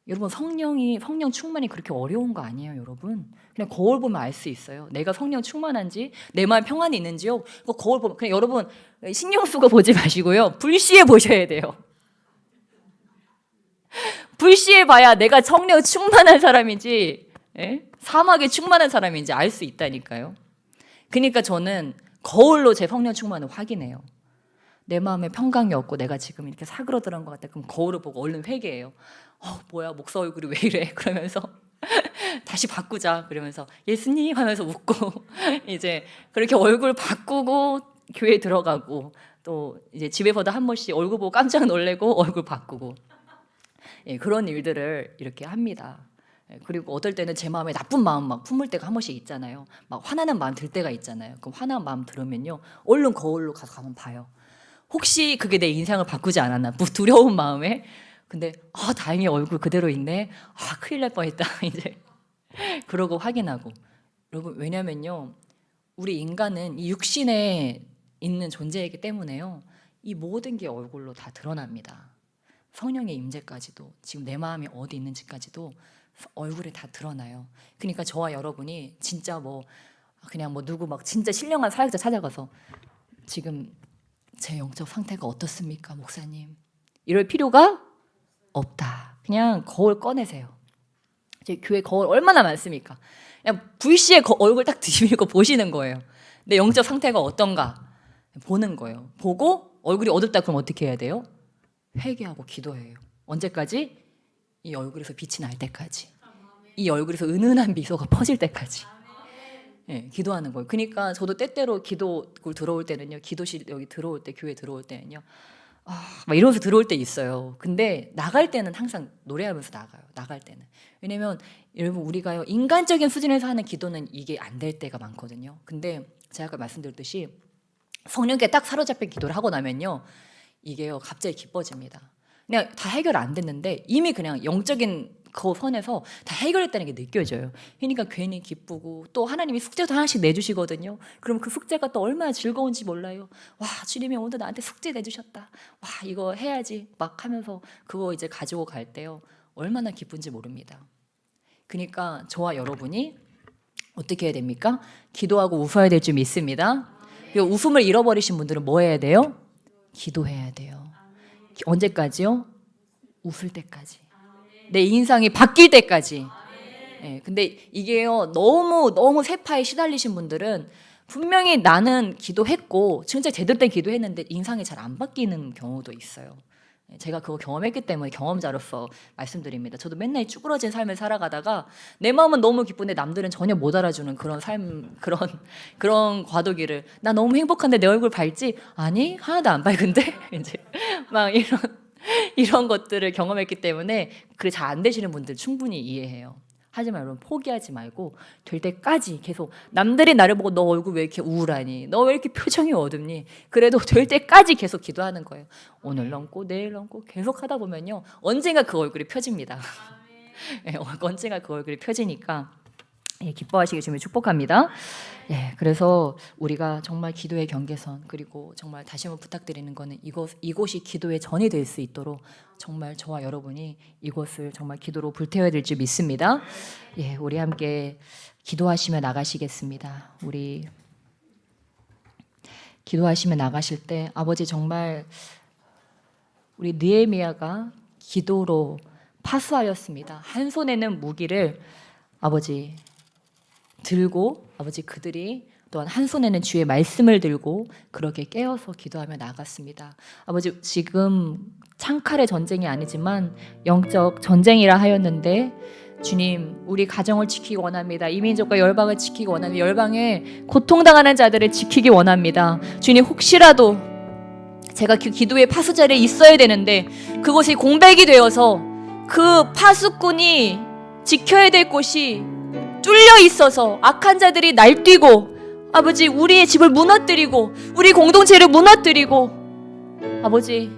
A: 여러분 성령 충만이 그렇게 어려운 거 아니에요, 여러분. 그냥 거울 보면 알 수 있어요. 내가 성령 충만한지 내 마음 평안이 있는지요. 그 거울 보면 그냥 여러분 신경 쓰고 보지 마시고요. 불시에 보셔야 돼요. 불시에 봐야 내가 성령 충만한 사람인지 사막에 충만한 사람인지 알 수 있다니까요. 그러니까 저는 거울로 제 성령 충만을 확인해요. 내 마음에 평강이 없고 내가 지금 이렇게 사그러들은 것 같다. 그럼 거울을 보고 얼른 회개해요. 뭐야 목사 얼굴이 왜 이래? 그러면서 다시 바꾸자. 그러면서 예수님 하면서 웃고 이제 그렇게 얼굴 바꾸고 교회 들어가고 또 이제 집에서도 한 번씩 얼굴 보고 깜짝 놀래고 얼굴 바꾸고 그런 일들을 이렇게 합니다. 그리고 어떨 때는 제 마음에 나쁜 마음 막 품을 때가 한 번씩 있잖아요. 막 화나는 마음 들 때가 있잖아요. 그럼 화난 마음 들으면요 얼른 거울로 가서 가면 봐요. 혹시 그게 내 인상을 바꾸지 않았나 두려운 마음에. 근데 다행히 얼굴 그대로 있네. 큰일 날 뻔했다. 이제 그러고 확인하고. 여러분 왜냐면요 우리 인간은 이 육신에 있는 존재이기 때문에요 이 모든 게 얼굴로 다 드러납니다. 성령의 임재까지도 지금 내 마음이 어디 있는지까지도 얼굴에 다 드러나요. 그러니까 저와 여러분이 진짜 그냥 누구 막 진짜 신령한 사역자 찾아가서 지금 제 영적 상태가 어떻습니까, 목사님? 이럴 필요가 없다. 그냥 거울 꺼내세요. 제 교회 거울 얼마나 많습니까? 그냥 불시에 얼굴 딱 뒤집고 보시는 거예요. 내 영적 상태가 어떤가 보는 거예요. 보고 얼굴이 어둡다 그럼 어떻게 해야 돼요? 회개하고 기도해요. 언제까지? 이 얼굴에서 빛이 날 때까지. 이 얼굴에서 은은한 미소가 퍼질 때까지 예, 기도하는 거예요. 그러니까 저도 때때로 기도를 들어올 때는요, 기도실 여기 들어올 때, 교회 들어올 때는요, 막 이러면서 들어올 때 있어요. 근데 나갈 때는 항상 노래하면서 나가요. 나갈 때는. 왜냐면 여러분, 우리가요, 인간적인 수준에서 하는 기도는 이게 안 될 때가 많거든요. 근데 제가 아까 말씀드렸듯이 성령께 딱 사로잡힌 기도를 하고 나면요, 이게요, 갑자기 기뻐집니다. 그냥 다 해결 안 됐는데 이미 그냥 영적인 그 선에서 다 해결했다는 게 느껴져요. 그러니까 괜히 기쁘고, 또 하나님이 숙제도 하나씩 내주시거든요. 그럼 그 숙제가 또 얼마나 즐거운지 몰라요. 와, 주님이 오늘 나한테 숙제 내주셨다. 와, 이거 해야지 막 하면서 그거 이제 가지고 갈 때요, 얼마나 기쁜지 모릅니다. 그러니까 저와 여러분이 어떻게 해야 됩니까? 기도하고 웃어야 될 줄 믿습니다. 그리고 웃음을 잃어버리신 분들은 뭐 해야 돼요? 기도해야 돼요. 언제까지요? 웃을 때까지. 내 인상이 바뀔 때까지. 예, 근데 이게요, 너무 세파에 시달리신 분들은 분명히 나는 기도했고 진짜 제대로 된 기도했는데 인상이 잘 안 바뀌는 경우도 있어요. 제가 그거 경험했기 때문에 경험자로서 말씀드립니다. 저도 맨날 쭈그러진 삶을 살아가다가 내 마음은 너무 기쁜데 남들은 전혀 못 알아주는 그런 삶, 그런 과도기를, 나 너무 행복한데 내 얼굴 밝지? 아니, 하나도 안 밝은데? 이제 막 이런 것들을 경험했기 때문에 그게 잘 안 되시는 분들 충분히 이해해요. 하지만 여러분, 포기하지 말고 될 때까지 계속, 남들이 나를 보고 너 얼굴 왜 이렇게 우울하니? 너 왜 이렇게 표정이 어둡니? 그래도 될 때까지 계속 기도하는 거예요. 오늘 넘고 내일 넘고 계속 하다 보면요, 언젠가 그 얼굴이 펴집니다. 예, 언젠가 그 얼굴이 펴지니까 예, 기뻐하시길 주님을 축복합니다. 예, 그래서 우리가 정말 기도의 경계선, 그리고 정말 다시 한번 부탁드리는 거는 이곳이 기도의 전이 될 수 있도록 정말 저와 여러분이 이곳을 정말 기도로 불태워야 될 줄 믿습니다. 예, 우리 함께 기도하시며 나가시겠습니다. 우리 기도하시며 나가실 때, 아버지, 정말 우리 느헤미야가 기도로 파수하였습니다. 한 손에는 무기를 아버지 들고, 아버지, 그들이 또한 한 손에는 주의 말씀을 들고 그렇게 깨어서 기도하며 나갔습니다. 아버지, 지금 창칼의 전쟁이 아니지만 영적 전쟁이라 하였는데, 주님, 우리 가정을 지키기 원합니다. 이민족과 열방을 지키기 원합니다. 열방에 고통당하는 자들을 지키기 원합니다. 주님, 혹시라도 제가 그 기도의 파수 자리에 있어야 되는데 그곳이 공백이 되어서 그 파수꾼이 지켜야 될 곳이 뚫려 있어서 악한 자들이 날뛰고, 아버지, 우리의 집을 무너뜨리고 우리 공동체를 무너뜨리고, 아버지,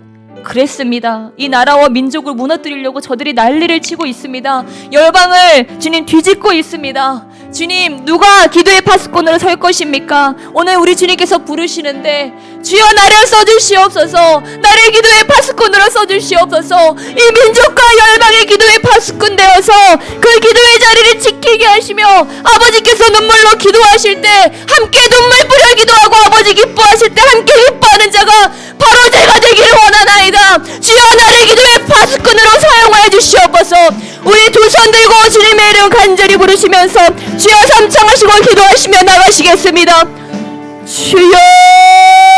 A: 그랬습니다. 이 나라와 민족을 무너뜨리려고 저들이 난리를 치고 있습니다. 열방을 주님 뒤집고 있습니다. 주님, 누가 기도의 파수꾼으로 설 것입니까? 오늘 우리 주님께서 부르시는데, 주여 나를 써주시옵소서, 나를 기도의 파수꾼으로 써주시옵소서. 이 민족과 열방의 기도의 파수꾼 되어서 그 기도의 자리를 지키게 하시며, 아버지께서 눈물로 기도하실 때 함께 눈물 뿌려 기도하고 아버지 기뻐하실 때 함께 기뻐하는 자가 바로 제가 되기를 원하나이다. 주여 나를 기도의 파수꾼으로 사용하여 주시옵소서. 우리 두 손 들고 주님의 이름 간절히 부르시면서 주여 삼창하시고 기도하시며 나가시겠습니다. 주여